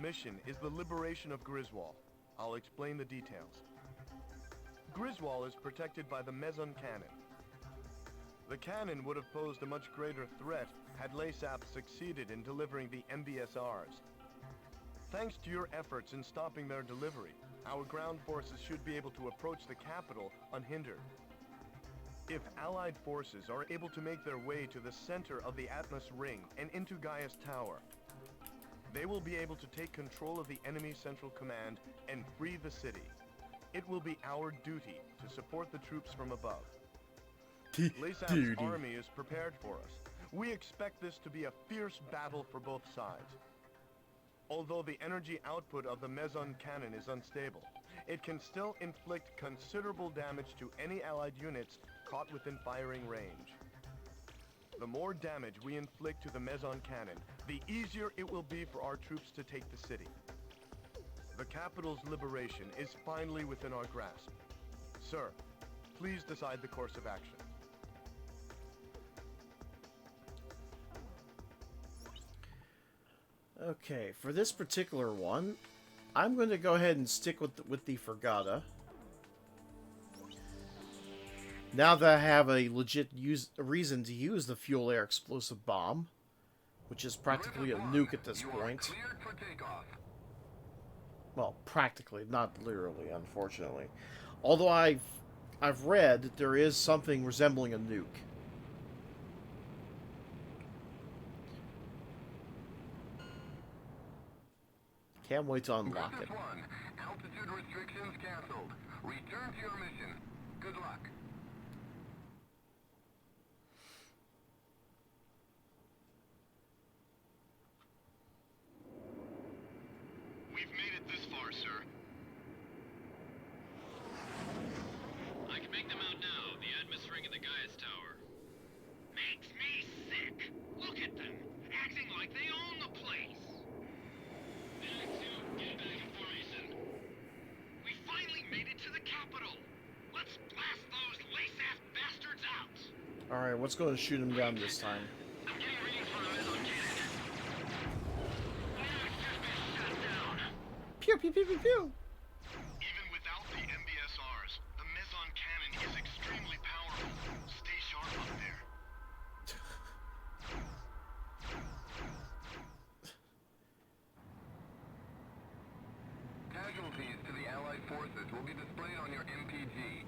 mission is the liberation of Griswold. I'll explain the details. Griswold is protected by the Meson Cannon. The cannon would have posed a much greater threat had LASAP succeeded in delivering the MBSRs. Thanks to your efforts in stopping their delivery, our ground forces should be able to approach the capital unhindered. If Allied forces are able to make their way to the center of the Atmos Ring and into Gaia's Tower, they will be able to take control of the enemy central command and free the city. It will be our duty to support the troops from above. LASAP's army is prepared for us. We expect this to be a fierce battle for both sides. Although the energy output of the Meson cannon is unstable, it can still inflict considerable damage to any Allied units caught within firing range. The more damage we inflict to the Meson cannon, the easier it will be for our troops to take the city. The capital's liberation is finally within our grasp. Sir, please decide the course of action. Okay, for this particular one, I'm going to go ahead and stick with the Fragata. Now that I have a legit reason to use the fuel air explosive bomb, which is practically a nuke at this point. Well, practically, not literally, unfortunately. Although I've read that there is something resembling a nuke. Can't wait to unlock it. Altitude restrictions canceled. Return to your mission. Good luck. We've made it this far, sir. I can make them out now. The Atmos Ring and the Gaia's Tower. Makes me sick. Look at them, acting like they own the place. Get back in formation. We finally made it to the capital. Let's blast those lace-ass bastards out. Alright, what's going to shoot him down this time? I'm getting readings from the Meson cannon. It's just been shut down. Pew pew pew pew pew! Even without the MBSRs, the Meson cannon is extremely powerful. Stay sharp up there. Casualties to the Allied forces will be displayed on your MPG.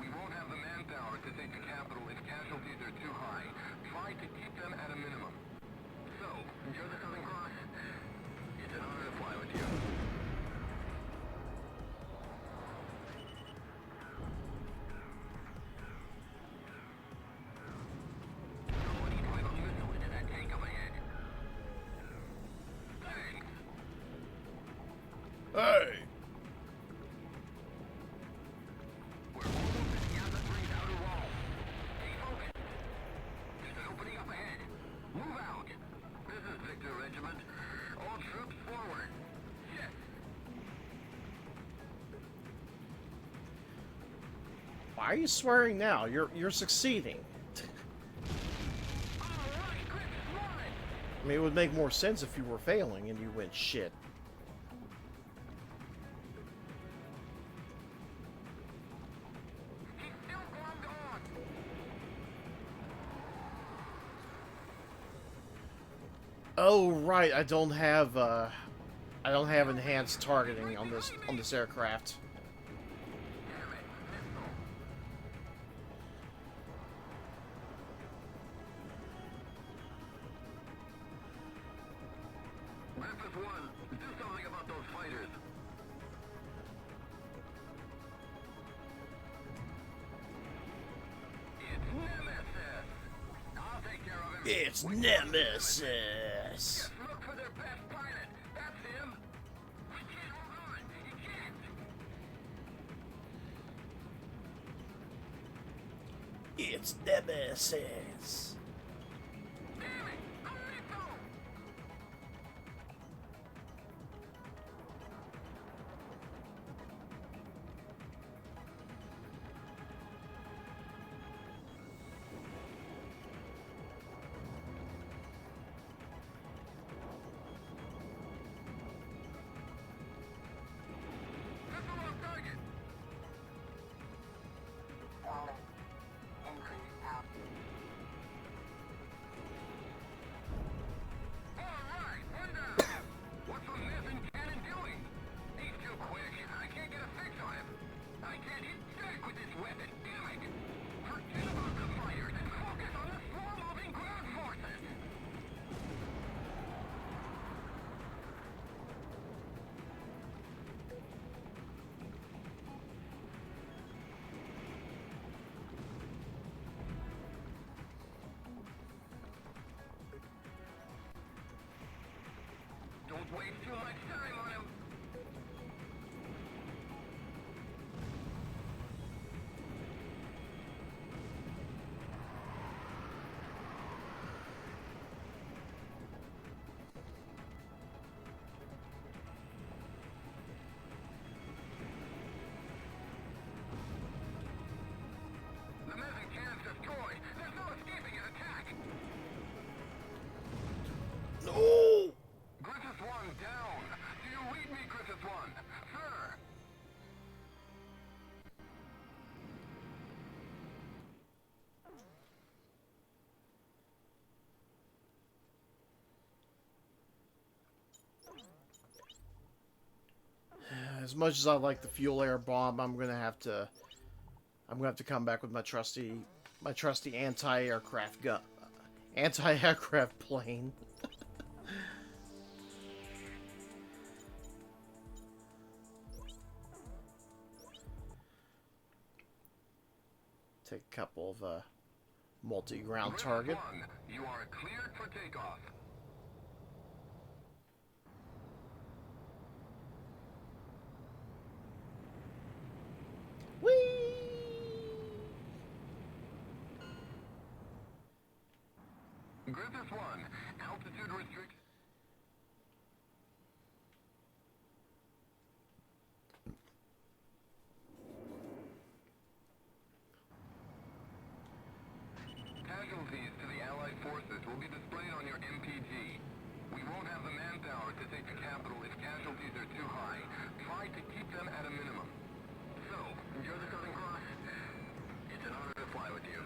We won't have the manpower to take the capital if casualties are too high. Try to keep them at a minimum. So, you're the Southern Cross. It's an honor to fly with you. Somebody drive a missile into that tank up ahead. Thanks. Hey! We're almost at the Atmos Ring's outer wall. Stay focused. There's an opening up ahead. Move out. This is Victor Regiment. All troops forward. Yes. Why are you swearing now? You're succeeding. All right, Chris, run it. I mean, it would make more sense if you were failing and you went shit. He's still glued on. Oh right, I don't have enhanced targeting on this aircraft. Damn it, missile. Memphis 1, do something about those fighters. It's Nemesis. I'll take care of him. It's Nemesis. Just look for their best pilot. That's him. He can't hold on. He can't. It's Nemesis. Damn it. A missile. Don't waste too much time on him. The missing can's destroyed. There's no escaping an attack. No! Griffith 1 down. Do you read me, Griffith 1? Sir. As much as I like the fuel air bomb, I'm gonna have to come back with my trusty anti-aircraft gun, anti-aircraft plane. Take a couple of multi-ground Griffith target. 1, you are cleared for takeoff. Whee! Griffith 1, altitude restrict. Casualties to the Allied forces will be displayed on your MPG. We won't have the manpower to take the capital if casualties are too high. Try to keep them at a minimum. So, you're the Southern Cross? It's an honor to fly with you.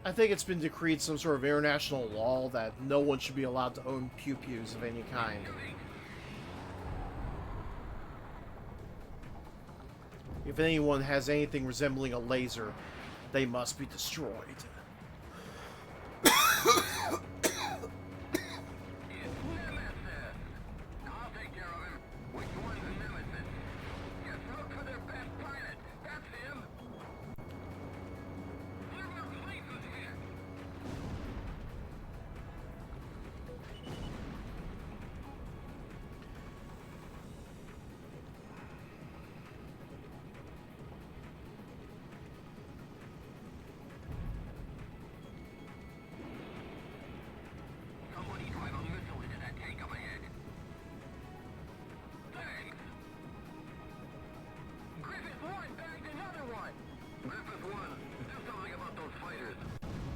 I think it's been decreed some sort of international law that no one should be allowed to own pew-pews of any kind. If anyone has anything resembling a laser, they must be destroyed. It's Nemesis! I'll take care of him. Which one's a Nemesis? Just look for their best pilot. That's him. There are places here. Somebody drive a missile into that tank up ahead. Thanks. Griffith 1 bagged another one. Griffith 1, do something about those fighters.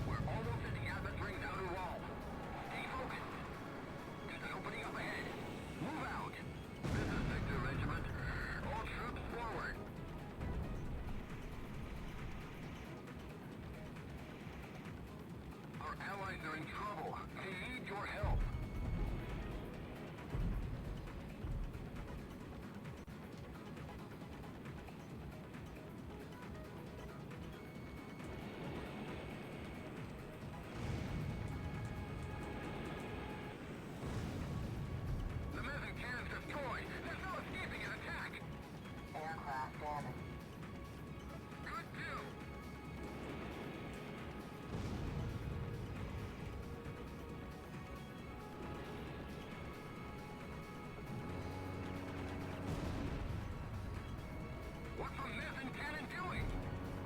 We're almost at the Abbott Ring's outer wall. Stay focused. There's an opening up ahead. Move out. This is Victor Regiment. All troops forward. Our allies are in trouble. They need your help. The missing can's destroyed. There's no escaping an attack. Aircraft damaged. Good kill. What's the missing cannon doing?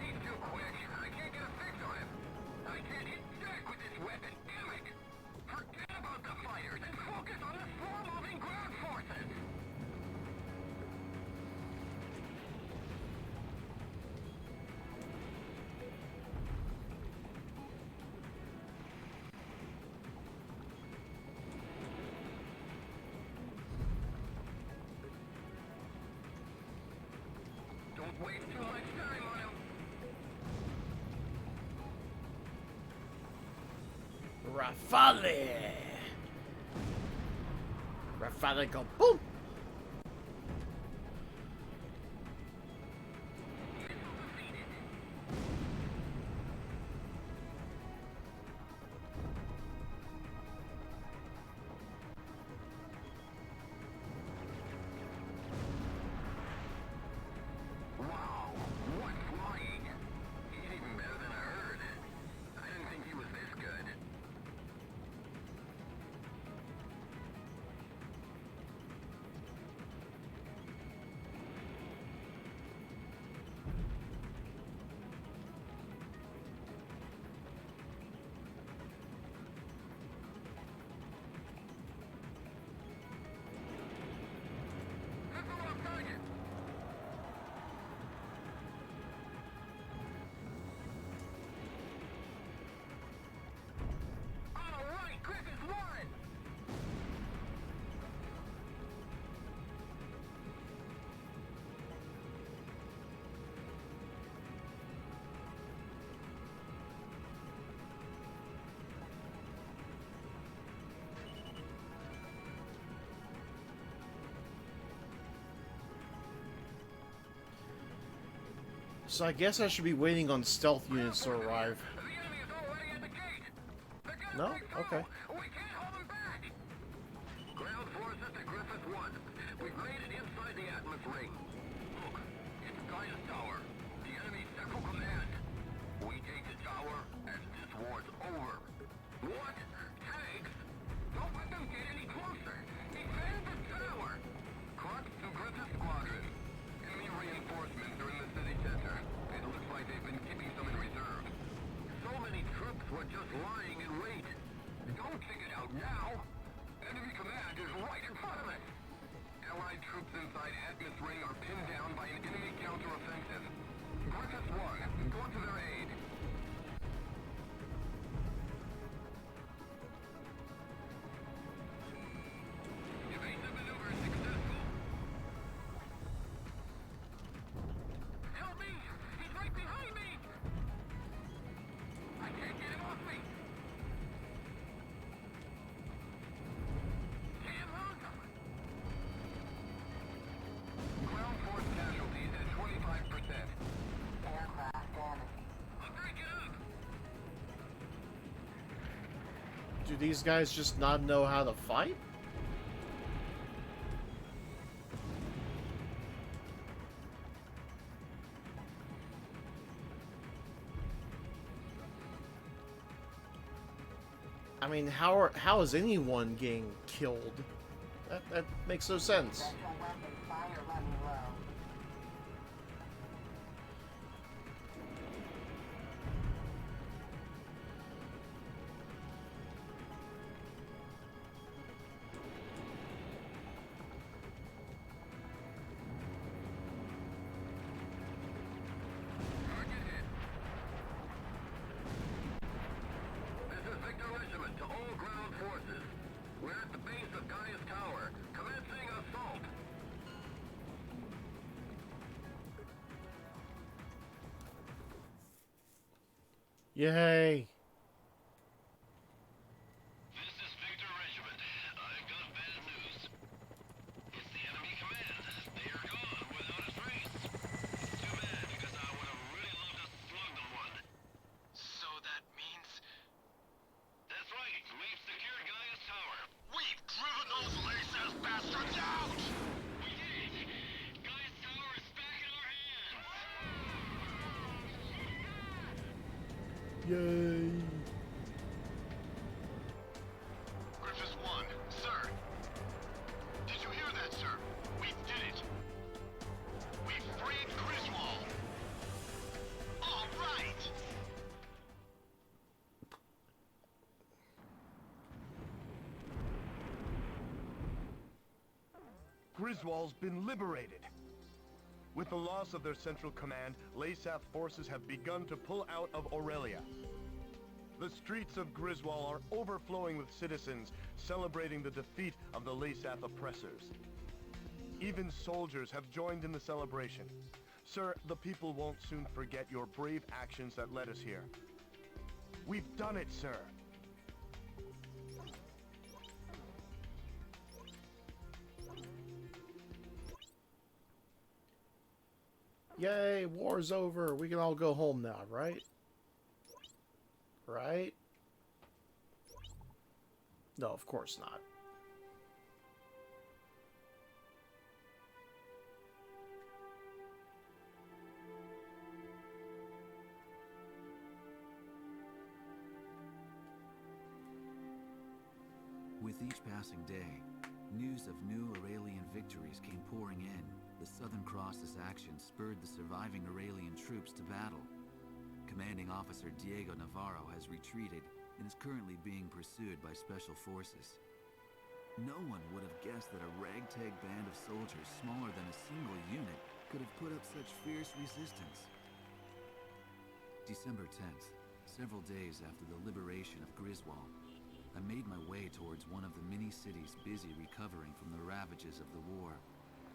He's too quick. I can't get a fix on him. I can't hit jack with this weapon. Damn it! Forget about the fighters and focus on the slow-moving ground forces. Don't waste too much time on him. Rafale! Rafale go boom! So I guess I should be waiting on stealth units to arrive. The enemy is already at the gate. They're getting No? ready to go. Okay. We can't hold them back. Ground forces to Griffith 1. We've made it inside the Atmos ring. Look, it's Gaia's tower. The enemy's central command. We take the tower, and this war's over. What? Tanks? Don't let them get any closer. Defend the tower. Crux to Griffith Squadron. Enemy reinforcements are in the city center. It looks like they've been keeping some in reserve. So many troops were just lying in wait. Don't kick it out now. Enemy command is right in front of us. Allied troops inside Atmos Ring are pinned down by an enemy counteroffensive. Griffith 1, go to their aid. Evasive maneuver successful. Help me! He's right behind me! I can't get him off me! Can't lose him! Ground force casualties at 25%. Aircraft damage. I'm breaking up! Do these guys just not know how to fight? I mean, how is anyone getting killed? That makes no sense. Special weapon fire running low. Target hit. This is Victor Regiment to all ground forces. We're at the base of Gaia's Tower, commencing assault. Yay! This is Victor Regiment. I've got bad news. It's the enemy command. They are gone without a trace. Too bad, because I would have really loved to slug them one. So that means... That's right. We've secured Gaia's tower. We've driven those lace-ass bastards out! We did it! Gaia's tower is back in our hands! Yay! Griffith 1, sir. Did you hear that, sir? We did it. We freed Griswold. All right. Griswold's been liberated. With the loss of their central command, Laysath forces have begun to pull out of Aurelia. The streets of Griswold are overflowing with citizens celebrating the defeat of the Laysath oppressors. Even soldiers have joined in the celebration. Sir, the people won't soon forget your brave actions that led us here. We've done it, sir. Yay, war's over. We can all go home now, right? Right? No, of course not. With each passing day, news of new Aurelian victories came pouring in. The Southern Cross's action spurred the surviving Aurelian troops to battle. Commanding Officer Diego Navarro has retreated and is currently being pursued by Special Forces. No one would have guessed that a ragtag band of soldiers smaller than a single unit could have put up such fierce resistance. December 10th, several days after the liberation of Griswold, I made my way towards one of the mini-cities busy recovering from the ravages of the war.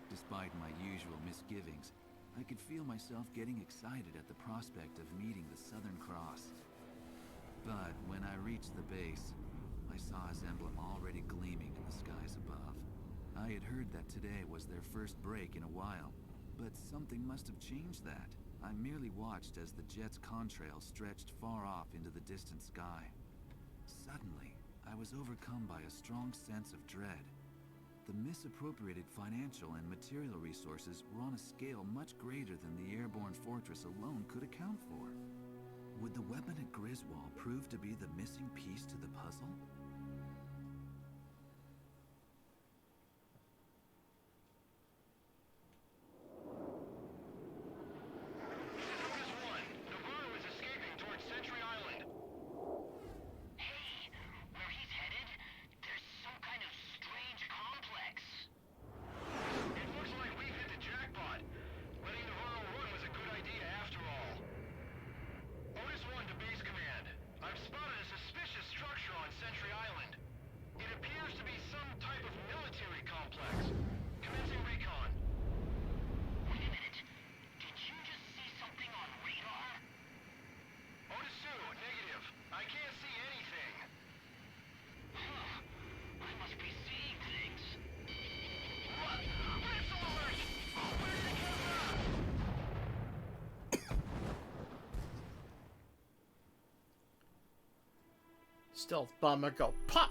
Despite my usual misgivings, I could feel myself getting excited at the prospect of meeting the Southern Cross. But when I reached the base, I saw his emblem already gleaming in the skies above. I had heard that today was their first break in a while, but something must have changed that. I merely watched as the jet's contrail stretched far off into the distant sky. Suddenly, I was overcome by a strong sense of dread. The misappropriated financial and material resources were on a scale much greater than the airborne fortress alone could account for. Would the weapon at Griswold prove to be the missing piece to the puzzle? Where he's headed, there's some kind of strange complex. It looks like we've hit the jackpot. Letting Navarro run was a good idea after all. Otis 1 to base command. I've spotted a suspicious structure on Sentry Island. It appears to be some type of military complex. Commencing recon. Wait a minute. Did you just see something on radar? Otis 2, negative. I can't see anything. Huh. I must be seeing things. What? Missile alert! Where's the camera? Stealth bomber go pop!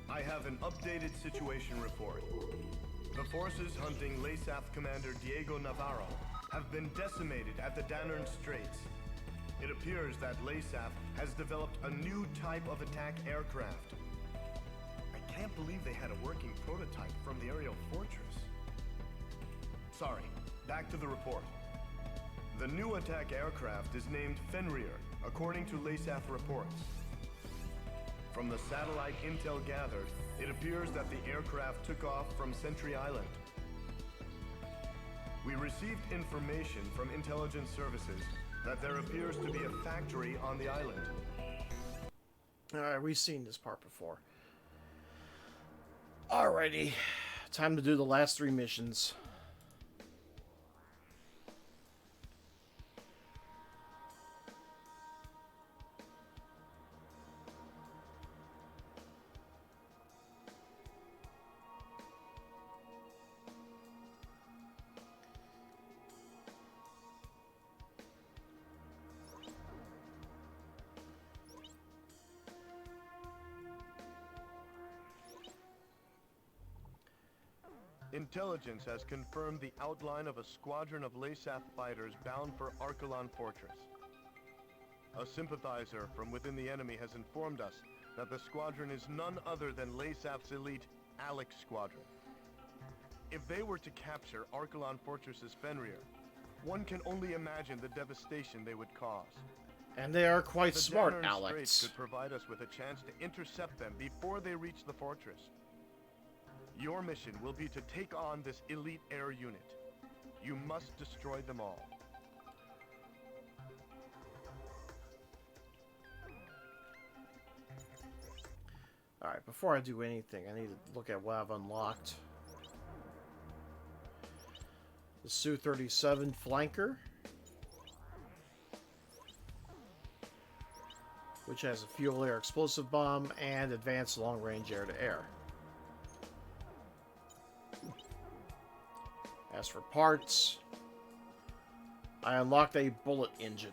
I have an updated situation report. The forces hunting LASAF Commander Diego Navarro have been decimated at the Danern Straits. It appears that LASAF has developed a new type of attack aircraft. I can't believe they had a working prototype from the aerial fortress. Sorry, back to the report. The new attack aircraft is named Fenrir, according to LASAF reports. From the satellite intel gathered, it appears that the aircraft took off from Sentry Island. We received information from intelligence services that there appears to be a factory on the island. Alright, we've seen this part before. Alrighty, time to do the last 3 missions. Intelligence has confirmed the outline of a squadron of LASAF fighters bound for Archelon Fortress. A sympathizer from within the enemy has informed us that the squadron is none other than LASAF's elite Alex Squadron. If they were to capture Archelon Fortress's Fenrir, one can only imagine the devastation they would cause. And they are quite The smart, Danern Alex. Straits could provide us with a chance to intercept them before they reach the fortress. Your mission will be to take on this elite air unit. You must destroy them all. Alright, before I do anything, I need to look at what I've unlocked. The Su-37 Flanker, which has a fuel air explosive bomb and advanced long-range air-to-air. As for parts, I unlocked a bullet engine.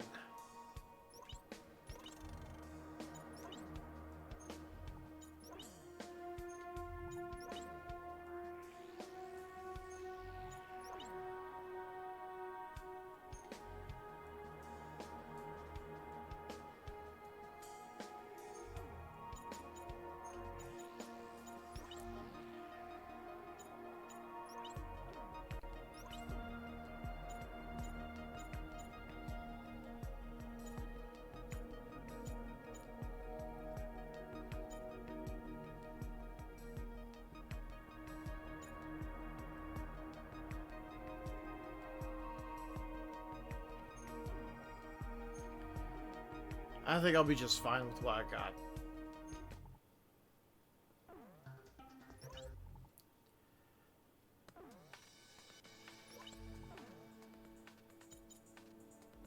I think I'll be just fine with what I got.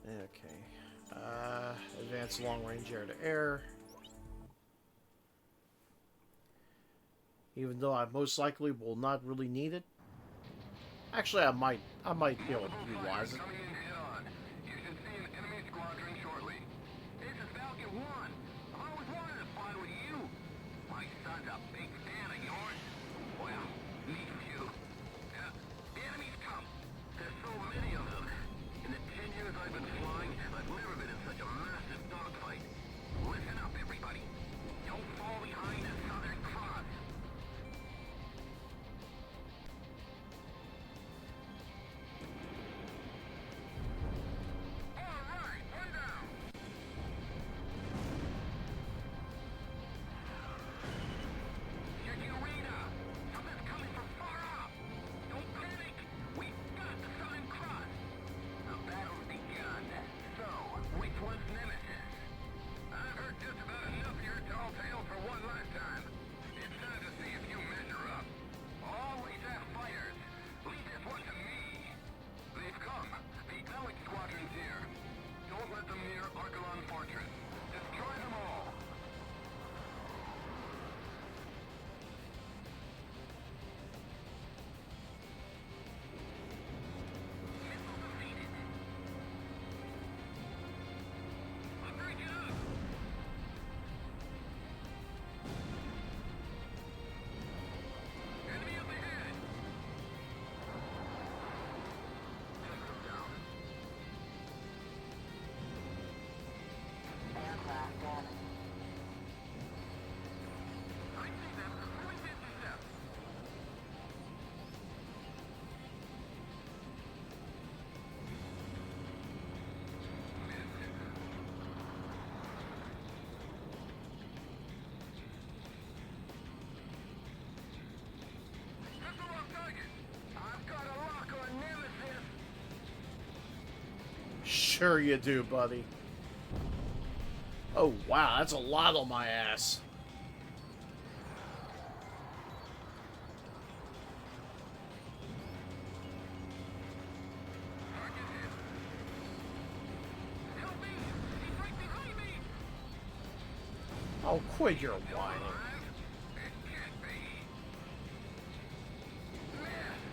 Okay. Advanced long-range air-to-air. Even though I most likely will not really need it. Actually, I might be able to Multiple utilize fighters it. coming in head-on. You should see an enemy squadron shortly. This is Falcon 1. I've always wanted to fly with you. My son's a big fan of yours. Well, me too. Yeah, the enemies come. There's so many of them. In the 10 years I've been flying, I've never been in such a massive dogfight. Listen up, everybody. Don't fall behind the Southern Cross. All right, one down. Check your radar. Something's coming from far off. Don't panic. We've got the Southern Cross. The battle's begun. So, which one's Nemesis? I've heard just about enough of your tall tales for one lifetime. It's time to see if you measure up. Always have fighters. Leave this one to me. They've come. The Alex Squadron's here. Don't let them near Archelon Fortress. Destroy them all. Missile defeated. I'll break it up. Enemy up ahead. Take them down. Aircraft damaged. I see them. Point intercept. Missile off target. I've got a lock on Nemesis. Sure you do, buddy. Oh wow, that's a lot on my ass. Target hit. Help me! He's right behind me! Oh, quit your whining. Alive? It can't be. Missed.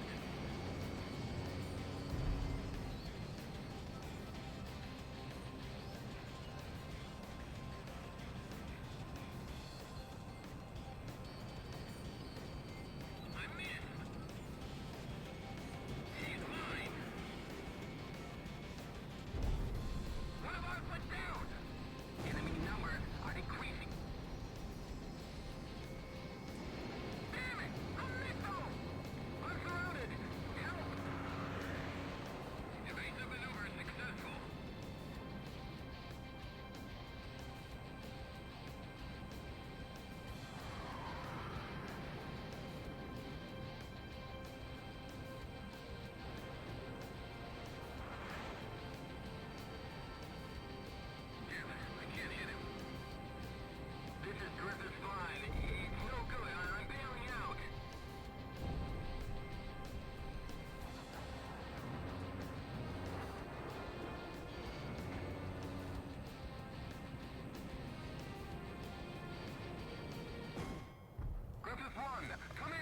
I missed. He's mine. One of ours went down. Enemy numbers are decreasing. Damn it! A missile! I'm surrounded. Help! Evasive maneuver successful. Damn it, I can't hit him. This is Griffith's line. It's no good. I'm bailing out. Griffith 1, come in.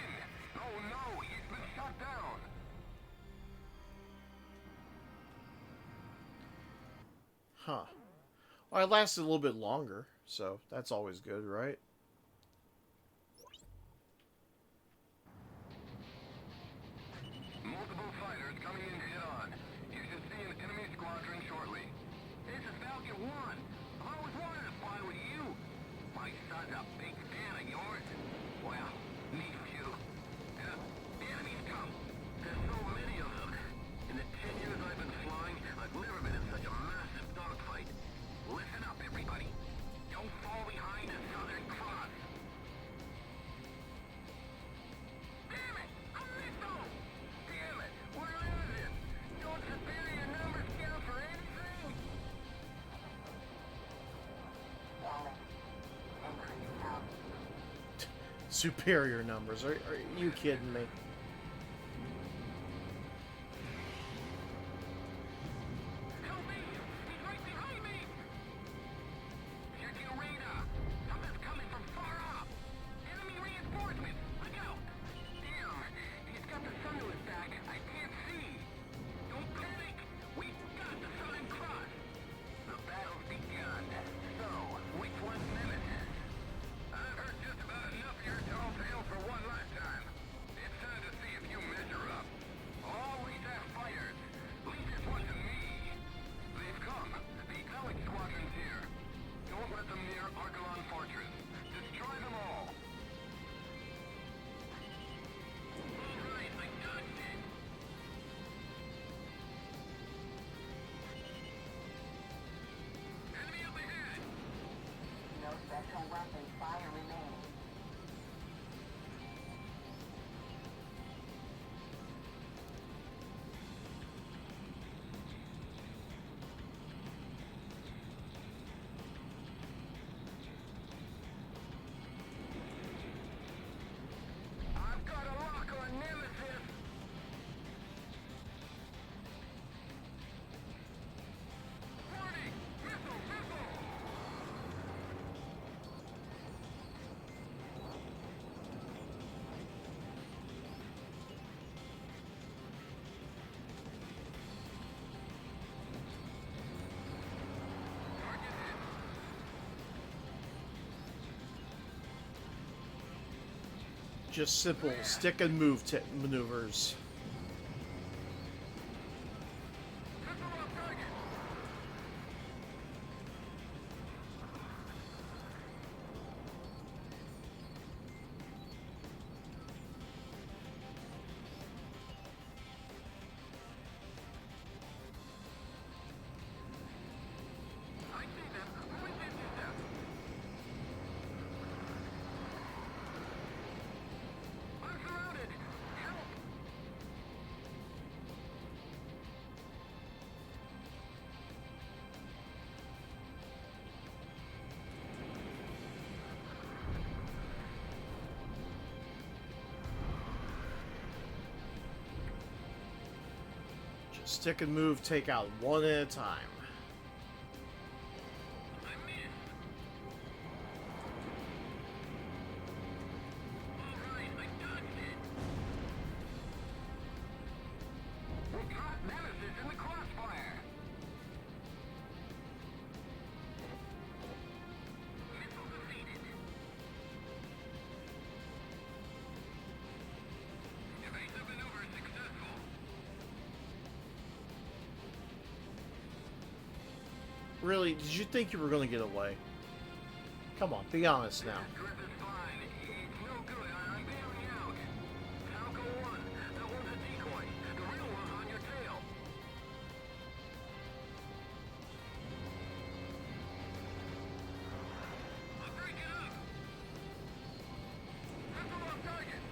Oh no, he's been shot down. Huh. Well, I lasted a little bit longer, so that's always good, right? Multiple fighters coming in head-on. You should see an enemy squadron shortly. This is Falcon 1. I've always wanted to fly with you. My son's a big fan of yours. Well, me too. Yeah, the enemies come. There's so many of them. In the 10 years I've been flying, I've never been in such a massive dogfight. Listen up, everybody. Don't fall behind the Southern Cross. Damn it! A missile! Damn it! We're losing! Don't superior numbers count for anything? Damage. Increased altitude. Superior numbers. Are you kidding me? Help me! He's right behind me! Check your radar! Something's coming from far off! Enemy reinforcements! Look out! Damn! He's got the sun to his back. I can't Just simple stick and move maneuvers. Missile off target! I see them. Moving intercept. I'm surrounded. Help! Just stick and move, take out one at a time. I missed. All right, I dodged it. We caught Nemesis in the crossfire. Missile defeated. Evasive maneuver successful. Really, did you think you were going to get away? Come on, be honest now. Trip is fine. It's no good. I'm bailing out. Falco 1. That one's a decoy. The real one's on your tail. I'll break it up. Missile off target.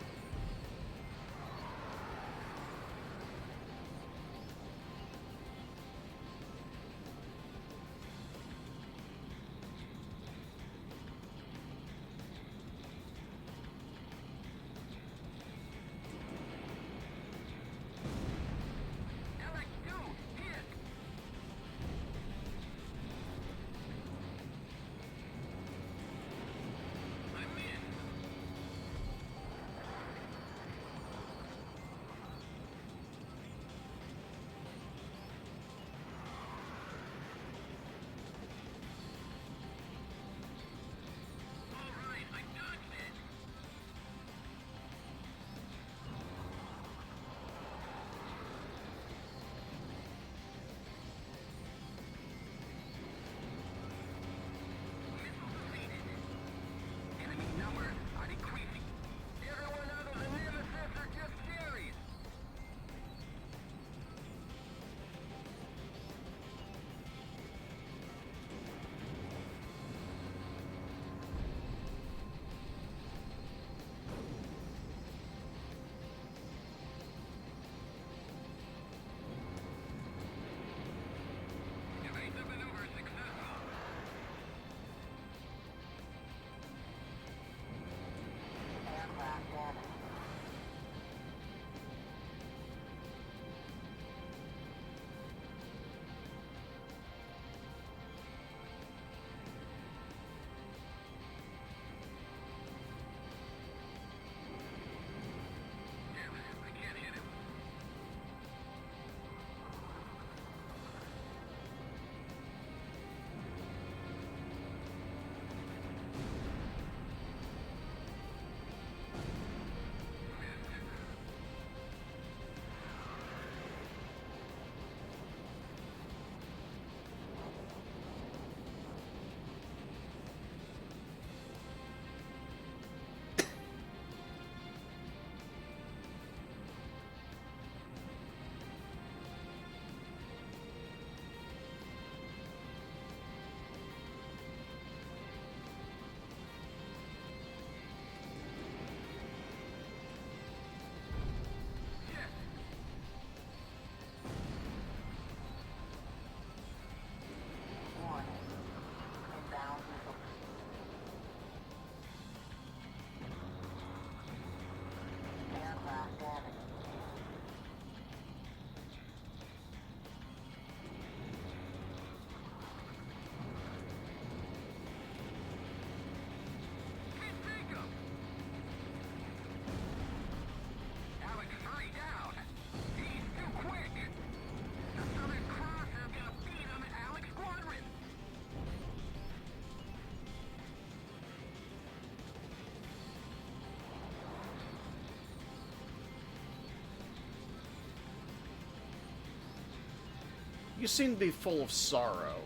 You seem to be full of sorrow.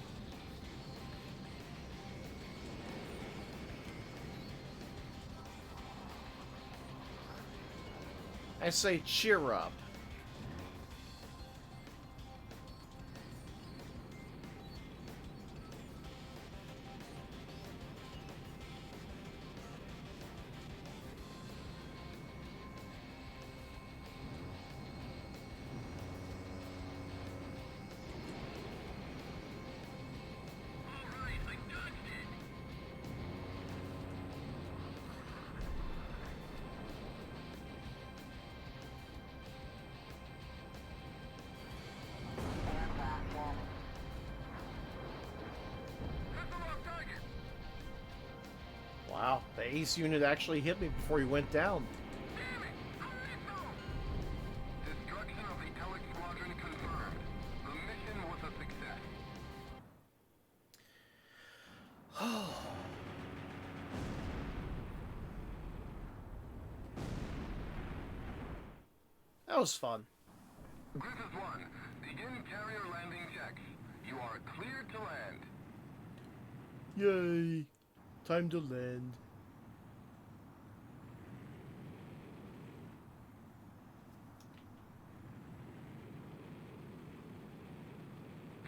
I say cheer up. Aircraft ready. Hit the wrong target! Wow, the ace unit actually hit me before he went down. Damn it! Alright, no! Destruction of the Alex Squadron confirmed. The mission was a success. That was fun. Griffith 1, begin carrier landing checks. You are cleared to land. Yay! Time to land.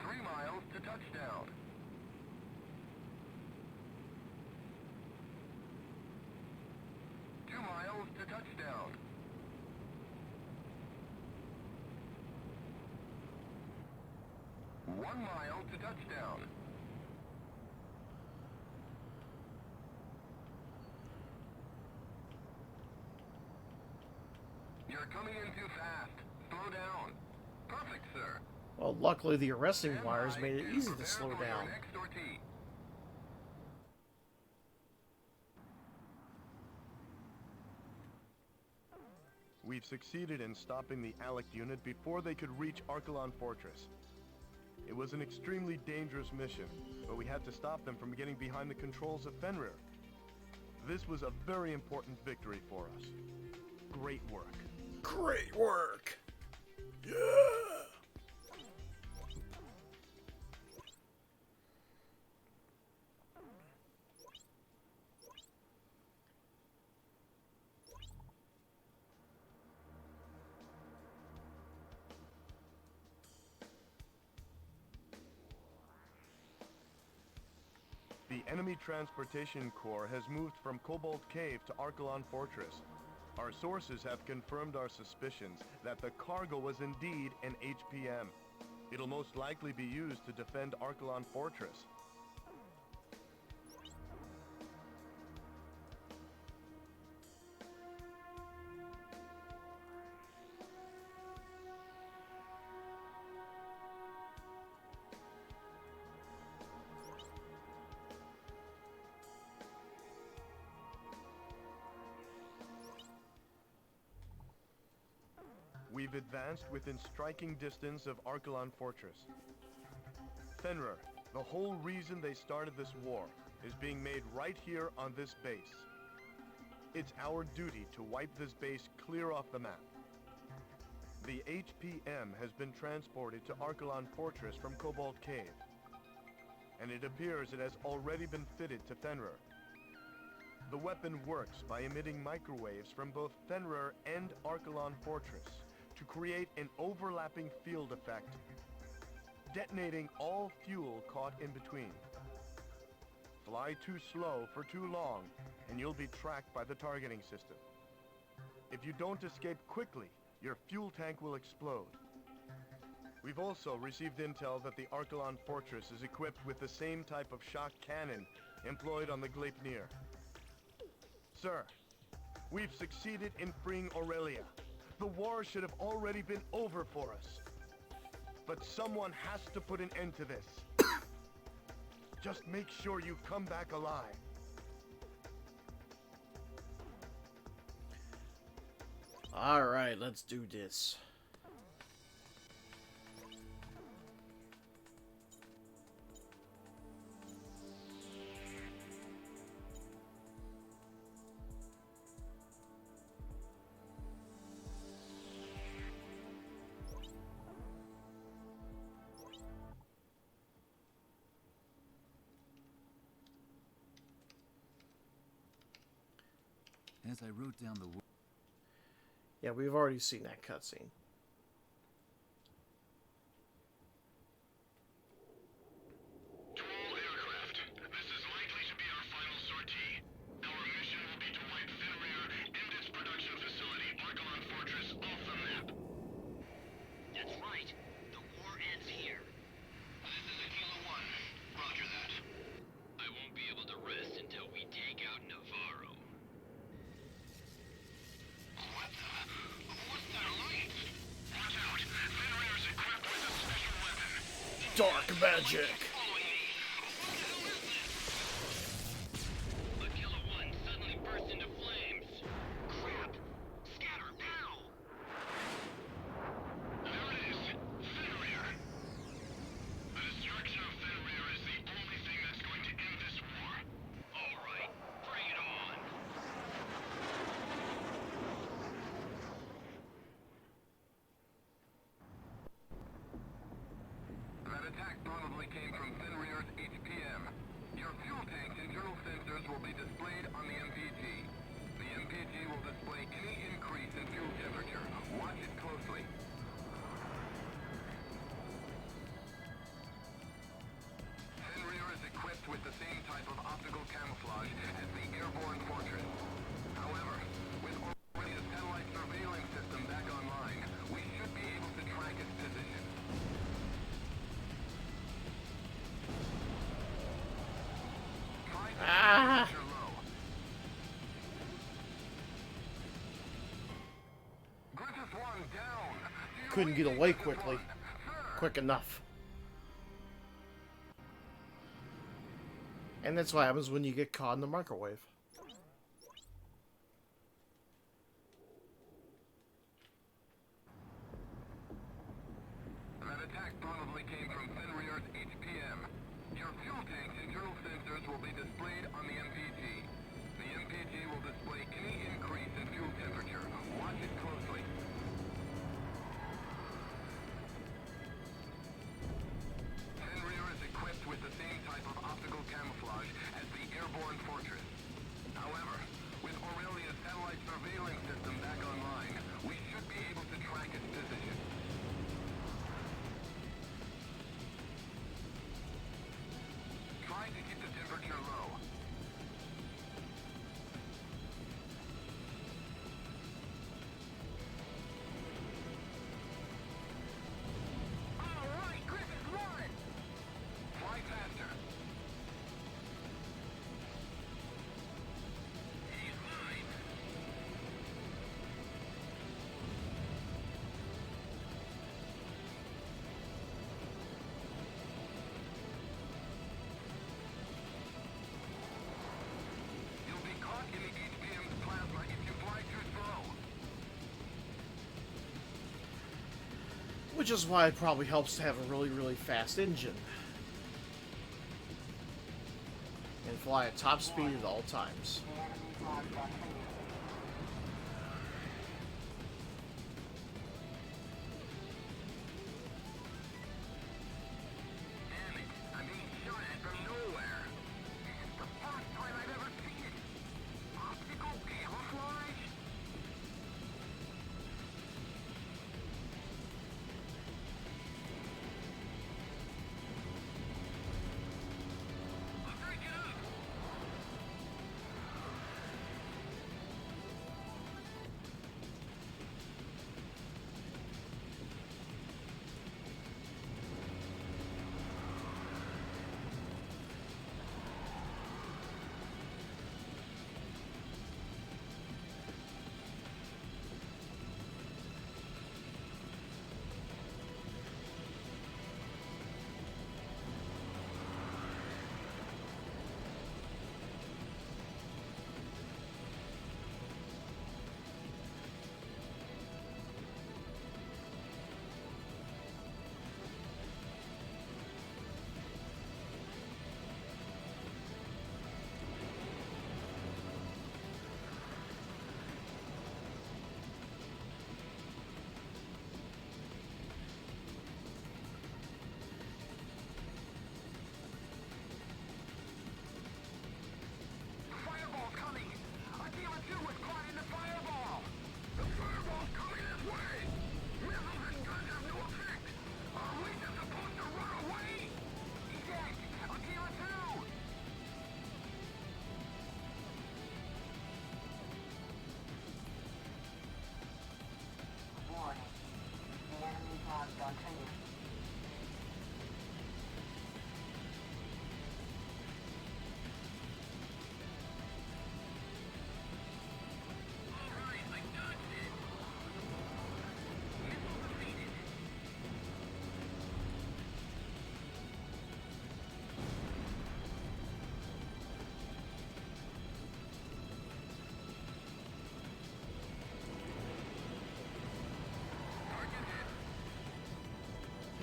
Three miles to touchdown. Two miles to touchdown. One mile to touchdown. You're coming in too fast. Slow down. Perfect, sir. Well, luckily the arresting Stand wires by made it and easy to prepare slow for your down. next sortie. We've succeeded in stopping the Alec unit before they could reach Archelon Fortress. It was an extremely dangerous mission, but we had to stop them from getting behind the controls of Fenrir. This was a very important victory for us. Great work. Great work! Yeah! The enemy transportation corps has moved from Cobalt Cave to Archelon Fortress. Our sources have confirmed our suspicions that the cargo was indeed an HPM. It'll most likely be used to defend Archelon Fortress. We've advanced within striking distance of Archelon Fortress. Fenrir, the whole reason they started this war is being made right here on this base. It's our duty to wipe this base clear off the map. The HPM has been transported to Archelon Fortress from Cobalt Cave, and it appears it has already been fitted to Fenrir. The weapon works by emitting microwaves from both Fenrir and Archelon Fortress to create an overlapping field effect, detonating all fuel caught in between. Fly too slow for too long, and you'll be tracked by the targeting system. If you don't escape quickly, your fuel tank will explode. We've also received intel that the Archelon Fortress is equipped with the same type of shock cannon employed on the Gleipnir. Sir, we've succeeded in freeing Aurelia. The war should have already been over for us. But someone has to put an end to this. Just make sure you come back alive. Alright, let's do this. As I wrote down the Yeah, we've already seen that cutscene. To all aircraft, this is likely to be our final sortie. Our mission will be to wipe Fenrir and its production facility, Archelon Fortress, off the map. That's right. The war ends here. This is Aquila 1. Roger that. I won't be able to rest until we take out Navarro. What the? What's that light? Watch out! Fenrir's equipped with a special weapon. Dark magic. Aquila 1 suddenly burst into flames. Crap! Scatter now! There it is! Fenrir! The destruction of Fenrir is the only thing that's going to end this war. Alright, bring it on! That attack probably came from Fenrir's HPM. Your fuel tank's internal sensors will be displayed on the MPG. The MPG will display any increase in fuel temperature. Watch it closely. Fenrir is equipped with the same type of optical camouflage as the airborne fortress. However, with already a satellite surveillance system back online, we should be able to track its position. Try to keep Ah! temperature low. Griffith 1 down. Do you Couldn't read get away Griffith quickly. 1? Sir. Quick enough. And that's what happens when you get caught in the microwave. That attack probably came from Fenrir's HPM. Your fuel tank's internal sensors will be displayed on the MPG. The MPG will display any increase in fuel temperature. Watch it closely. Fenrir is equipped with the same type of optical camouflage as the airborne fortress. However, with Aurelia's satellite surveillance system back online, we should be able to track its position. Try to keep the temperature low. All right, Griffith 1! Fly faster. He's mine. You'll be caught in the HPM's plasma if you fly too slow. Which is why it probably helps to have a really, really fast engine. And fly at top speed at all times. The enemy's marked on Fenrir. Damn it, I'm being shot at from nowhere. This is the first time I've ever seen it. Optical camouflage? Break it up!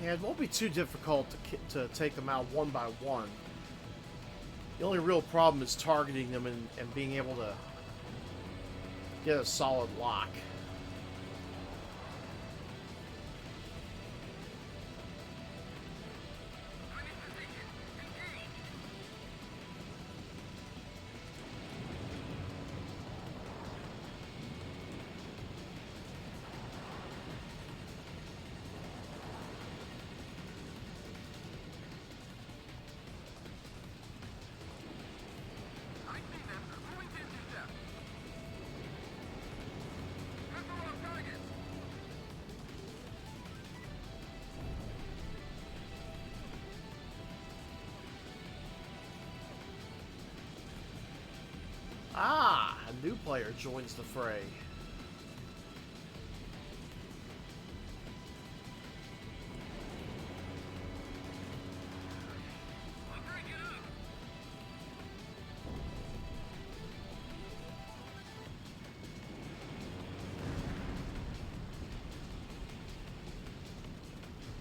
Yeah, it won't be too difficult to take them out one by one. The only real problem is targeting them and being able to get a solid lock. I see them. Moving to intercept. Missile on target. Ah, a new player joins the fray. Break it up.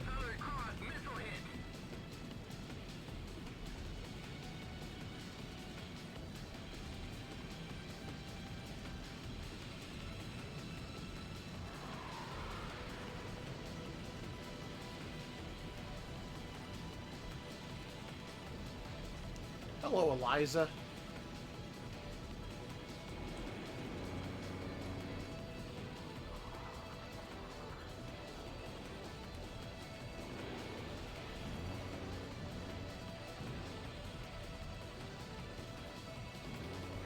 Southern Cross missile hit. Hello, Eliza.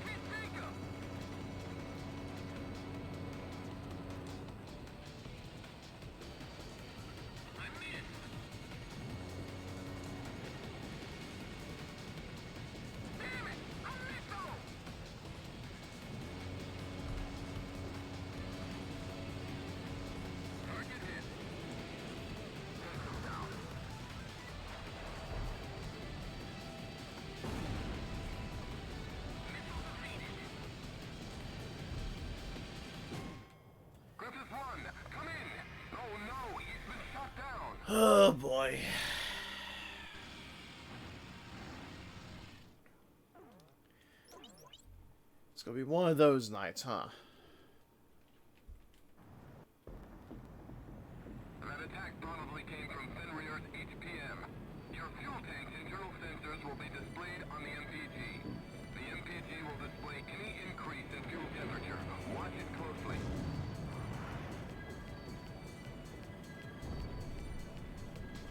Can't take 'em. I missed. Damn it! A missile! Target hit. Missile down. Missile defeated. Griffith 1, come in! Oh no, he's been shot down! Oh boy. It's gonna be one of those nights, huh? That attack probably came from Fenrir's HPM. Your fuel tank's internal sensors will be displayed on the MPG. The MPG will display any increase in fuel temperature. Watch it closely.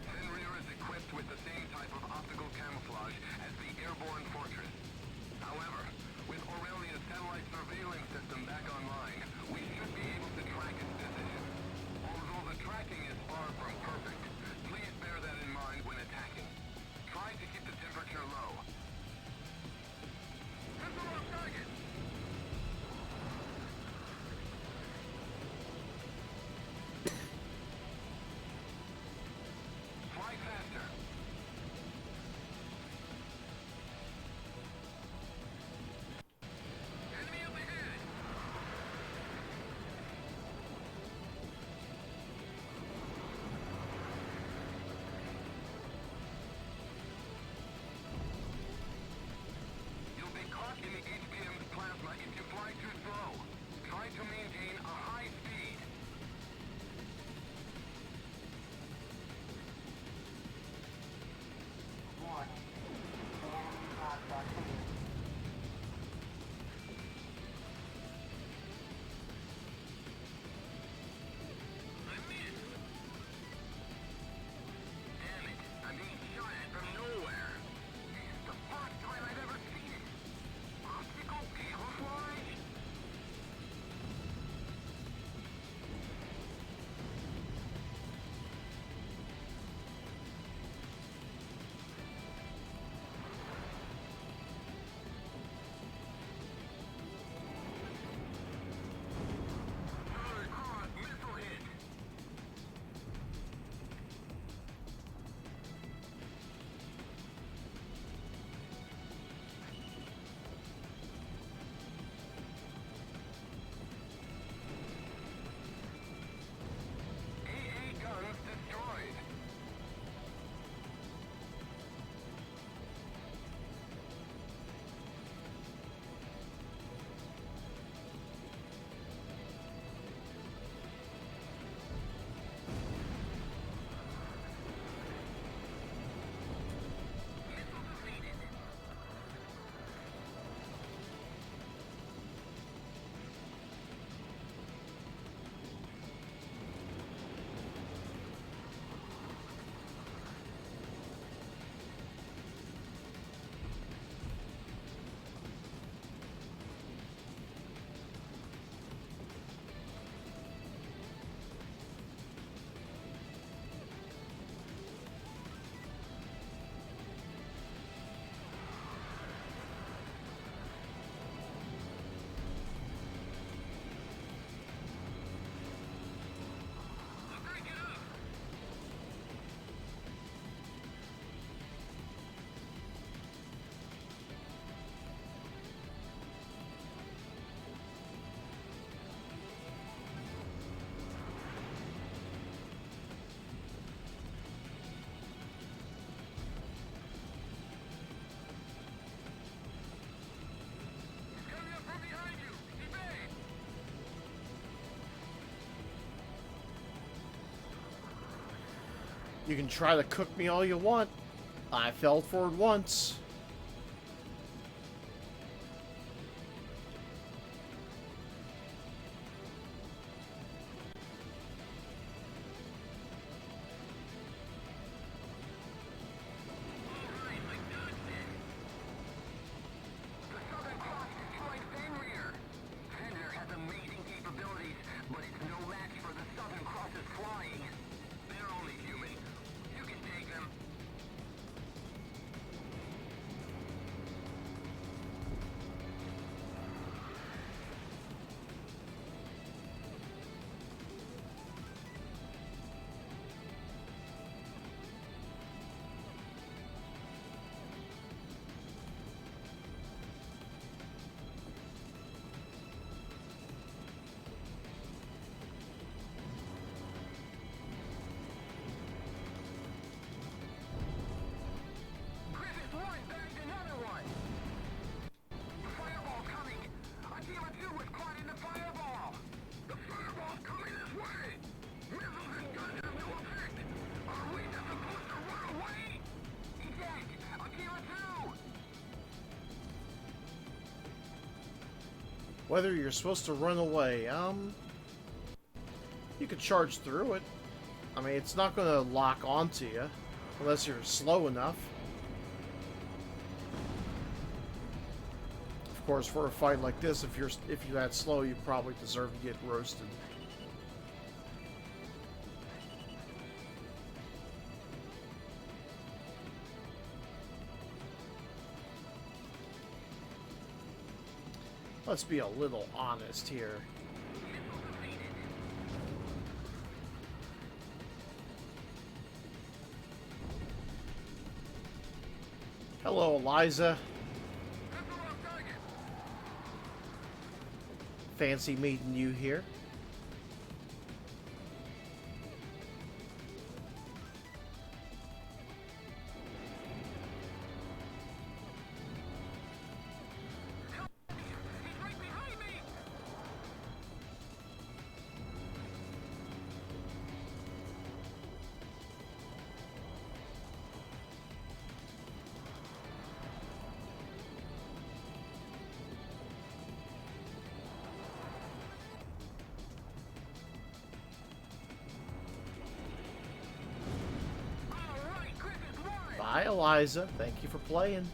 Fenrir is equipped with the same type of optical camouflage as the airborne fortress. However, with Aurelia's satellite surveillance system back online, we should be able to track its position. Although the tracking is far from perfect, please bear that in mind when attacking. Try to keep the temperature low. You can try to cook me all you want. I fell for it once. The Southern Cross destroyed Fenrir. Fenrir has amazing capabilities, but it's no match for the Southern Cross's flying. They're only human. You can take them. Griffith 1 bagged another one. The fireball's coming. Akira 2 was caught in the fireball. The fireball's coming this way. Missiles and guns have no effect. Are we just supposed to run away? Eject. Akira 2. Whether you're supposed to run away, you could charge through it. I mean, it's not going to lock onto you unless you're slow enough. Of course, for a fight like this, if you're that slow, you probably deserve to get roasted. Let's be a little honest here. Hello, Eliza. Fancy meeting you here. He's right behind me. All right, Griffith 1. Bye, Eliza. Thank you for playing.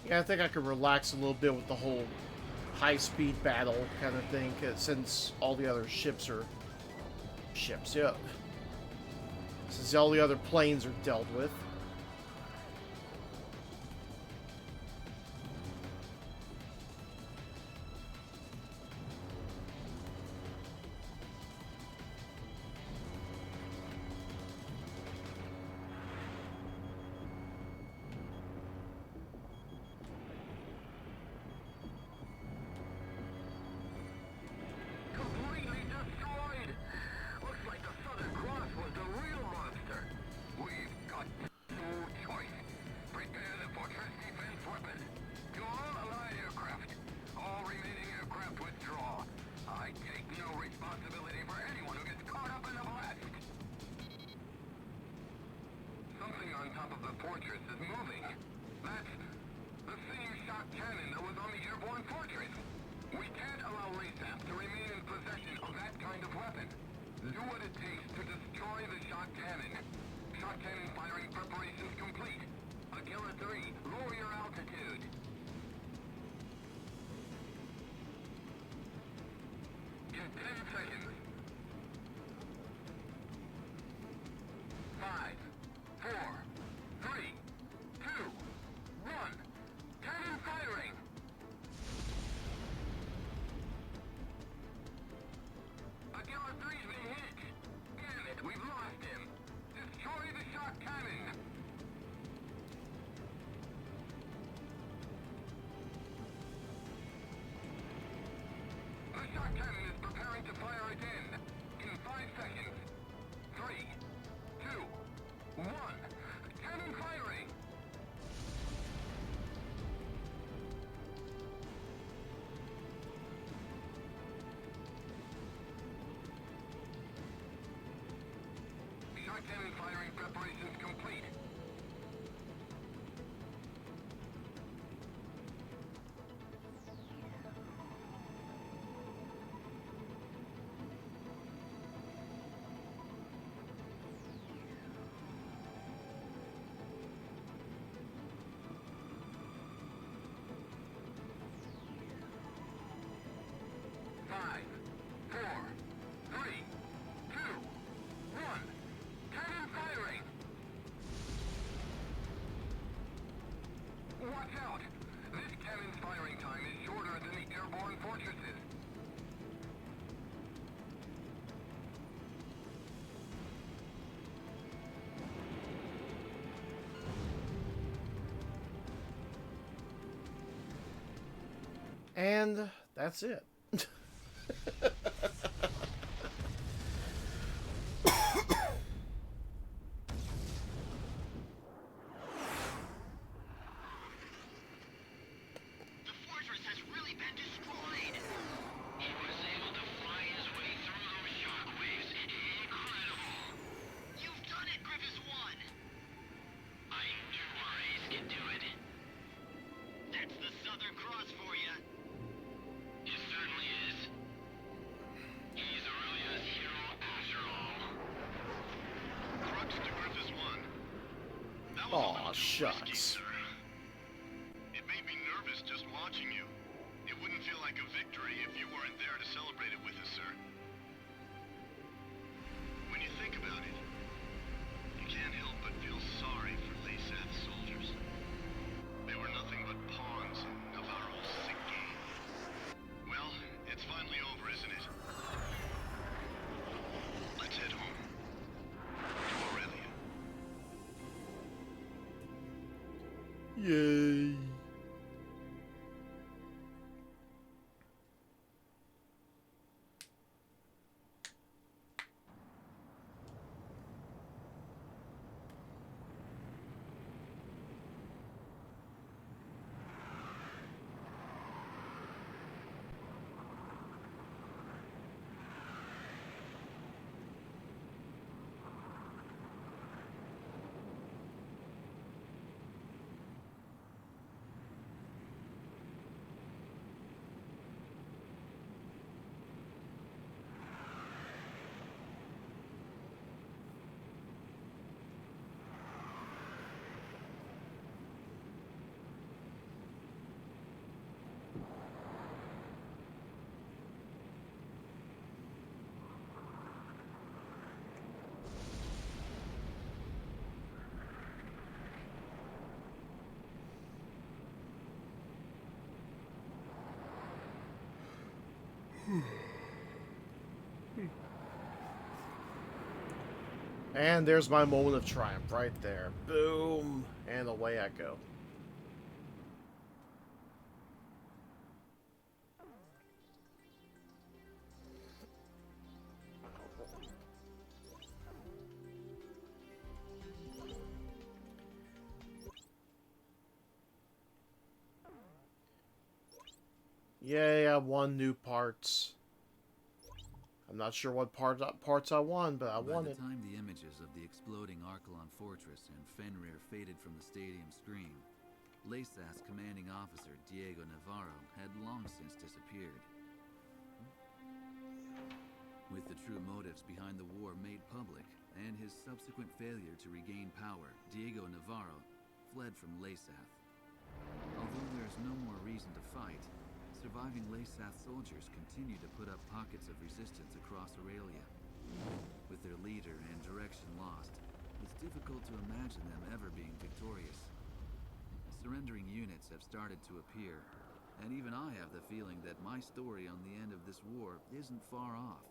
Yeah, I think I could relax a little bit with the whole high-speed battle kind of thing, 'cause since all the other ships are... Ships, yeah. Since all the other planes are dealt with. Completely destroyed! Looks like the Southern Cross was the real monster. We've got no choice. Prepare the fortress defense weapon. To all allied aircraft. All remaining aircraft withdraw. I take no responsibility for anyone who gets caught up in the blast. Something on top of the fortress is moving. That's the same shock cannon that was on the airborne fortress. We can't allow LASAP to remain in possession of that kind of weapon. Do what it takes to destroy the shock cannon. Shock cannon firing preparations complete. Aquila 3, lower your altitude. In 10 seconds. 5, 4, 3, 2, 1. Cannon firing! Aquila 3's been hit! Damn it, we've lost him! Destroy the shock cannon! The shock cannon is preparing to fire again. In 5 seconds. 3, 2, 1. Cannon firing! Shock cannon firing preparations complete. Five, 4, 3, 2, 1. Cannon firing! Watch out! This cannon's firing time is shorter than the airborne fortresses. And that's it. The fortress has really been destroyed. He was able to fly his way through those shockwaves. Incredible. You've done it, Griffiths 1. I knew our ace could do it. That's the Southern Cross for you. It certainly is. He's Aurelia's hero after all. Crux to Griffiths 1. That was a Aw, little too shucks. risky, sir. It made me nervous just watching you. It wouldn't feel like a victory if you weren't there to celebrate it with us, sir. When you think about it, you can't help but feel sorry for LASAT's soldiers. They were nothing but pawns in Navarro's sick game. Well, it's finally over, isn't it? Let's head home. To Aurelia. Yay. And there's my moment of triumph right there. Boom! And away I go. Yay, I won new parts. I'm not sure what parts I won, but I won By it. the time the images of the exploding Archelon Fortress and Fenrir faded from the stadium screen, Leyseth's commanding officer, Diego Navarro, had long since disappeared. With the true motives behind the war made public, and his subsequent failure to regain power, Diego Navarro fled from Leyseth. Although there is no more reason to fight, surviving Leyseth soldiers continue to put up pockets of resistance across Aurelia. With their leader and direction lost, it's difficult to imagine them ever being victorious. Surrendering units have started to appear, and even I have the feeling that my story on the end of this war isn't far off.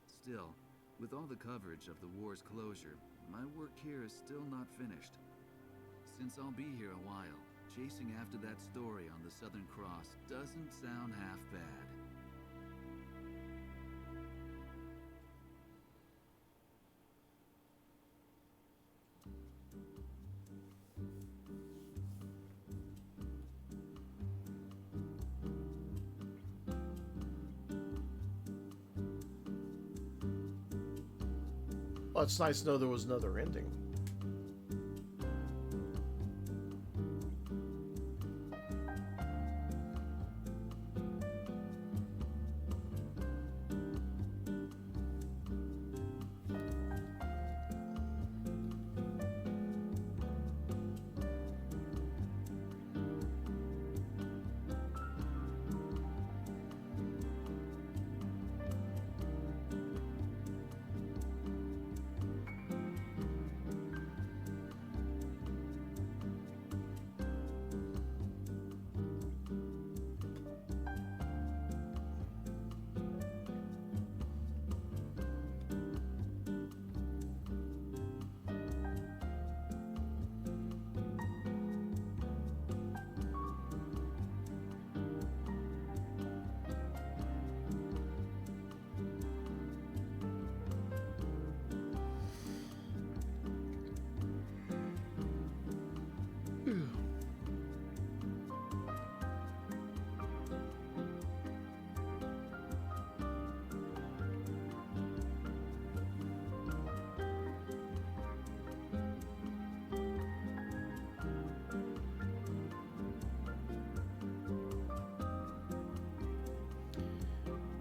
Still, with all the coverage of the war's closure, my work here is still not finished. Since I'll be here a while, chasing after that story on the Southern Cross doesn't sound half bad. Well, it's nice to know there was another ending.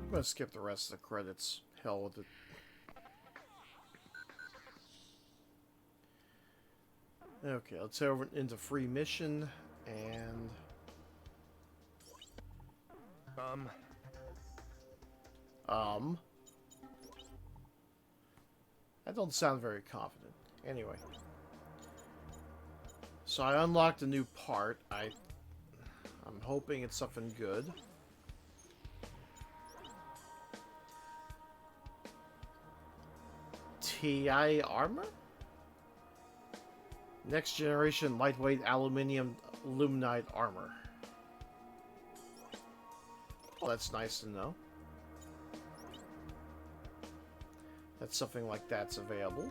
I'm gonna skip the rest of the credits. Hell with it. Okay, let's head over into free mission and that don't sound very confident. Anyway. So I unlocked a new part. I'm hoping it's something good. TI armor? Next generation lightweight aluminium aluminide armor. Well, that's nice to know. That something like that's available.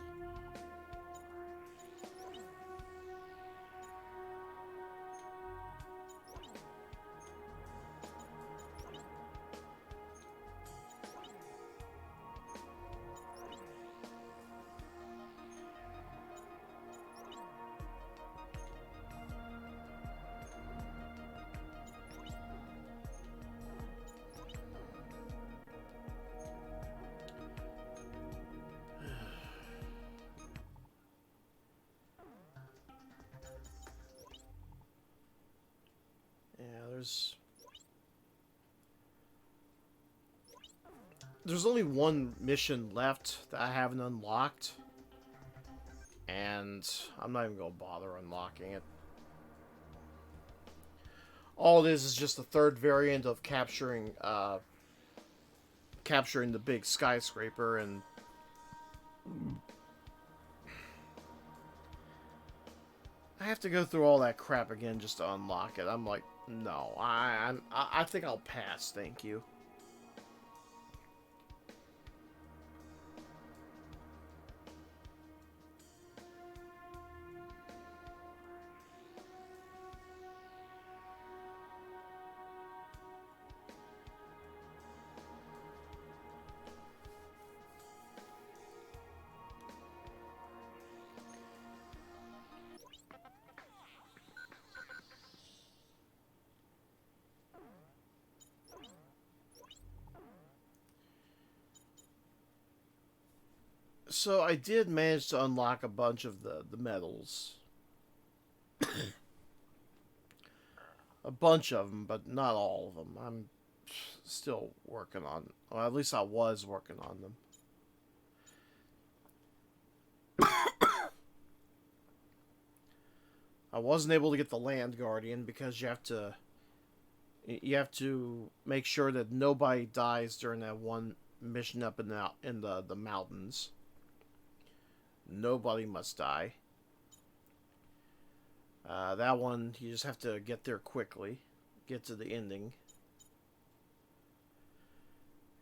There's only one mission left that I haven't unlocked, and I'm not even gonna bother unlocking it. All it is just the third variant of capturing capturing the big skyscraper, and I have to go through all that crap again just to unlock it. I'm like, no, I think I'll pass, thank you. So I did manage to unlock a bunch of the medals. A bunch of them, but not all of them. I'm still working on, well, at least I was working on them. I wasn't able to get the Land Guardian because you have to make sure that nobody dies during that one mission up in the mountains. Nobody must die. That one, you just have to get there quickly. Get to the ending.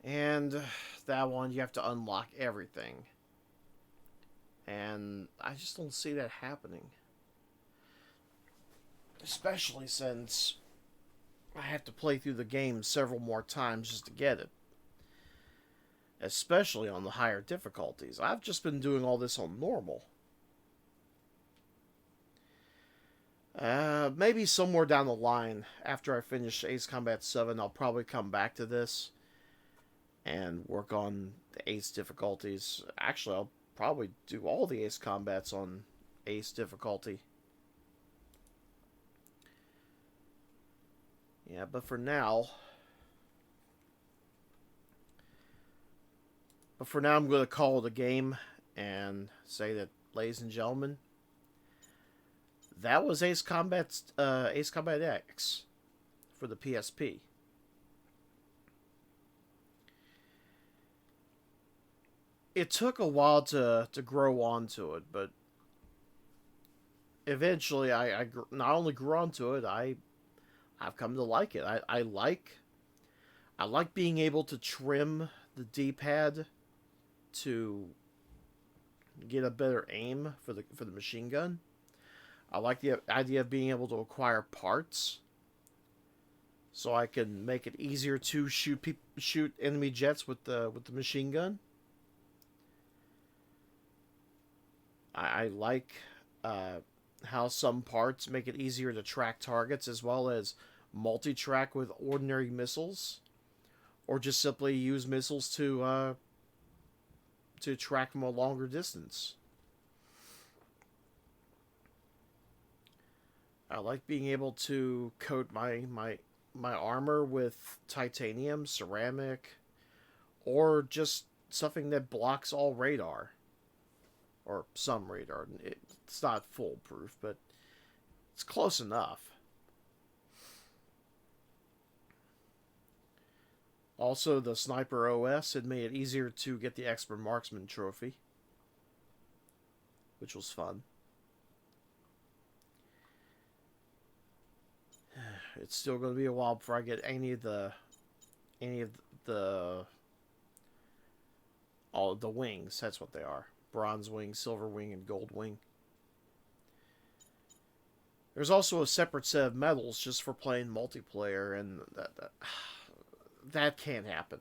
And that one, you have to unlock everything. And I just don't see that happening. Especially since I have to play through the game several more times just to get it. Especially on the higher difficulties. I've just been doing all this on normal. Maybe somewhere down the line, after I finish Ace Combat 7, I'll probably come back to this and work on the Ace difficulties. Actually, I'll probably do all the Ace Combats on Ace difficulty. Yeah, but for now... I'm going to call it a game and say that, ladies and gentlemen, that was Ace Combat X for the PSP. It took a while to grow onto it, but eventually I not only grew onto it, I've come to like it. I like being able to trim the D-pad to get a better aim for the machine gun. I like the idea of being able to acquire parts, so I can make it easier to shoot enemy jets with the machine gun. I like how some parts make it easier to track targets, as well as multi-track with ordinary missiles, or just simply use missiles to track from a longer distance. I like being able to coat my armor with titanium, ceramic, or just something that blocks all radar. Or some radar. It's not foolproof, but it's close enough. Also, the Sniper OS had made it easier to get the Expert Marksman trophy, which was fun. It's still going to be a while before I get any of the wings. That's what they are: bronze wing, silver wing, and gold wing. There's also a separate set of medals just for playing multiplayer, and that can't happen.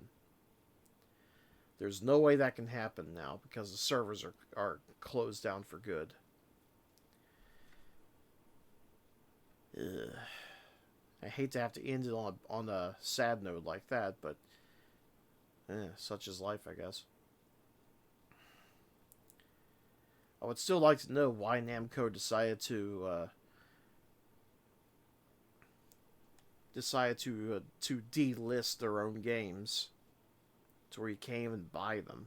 There's no way that can happen now because the servers are closed down for good. Ugh. I hate to have to end it on a sad note like that, but such is life, I guess. I would still like to know why Namco decided to delist their own games to where you can't even buy them.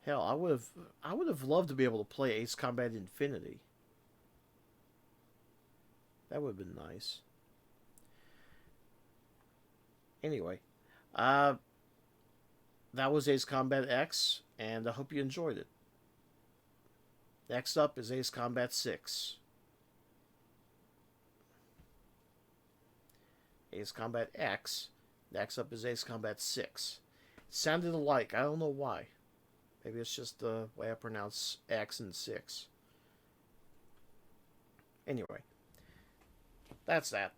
Hell, I would have loved to be able to play Ace Combat Infinity. That would have been nice. Anyway, that was Ace Combat X, and I hope you enjoyed it. Next up is Ace Combat 6. Ace Combat X. Next up is Ace Combat 6. It sounded alike. I don't know why. Maybe it's just the way I pronounce X and 6. Anyway, that's that.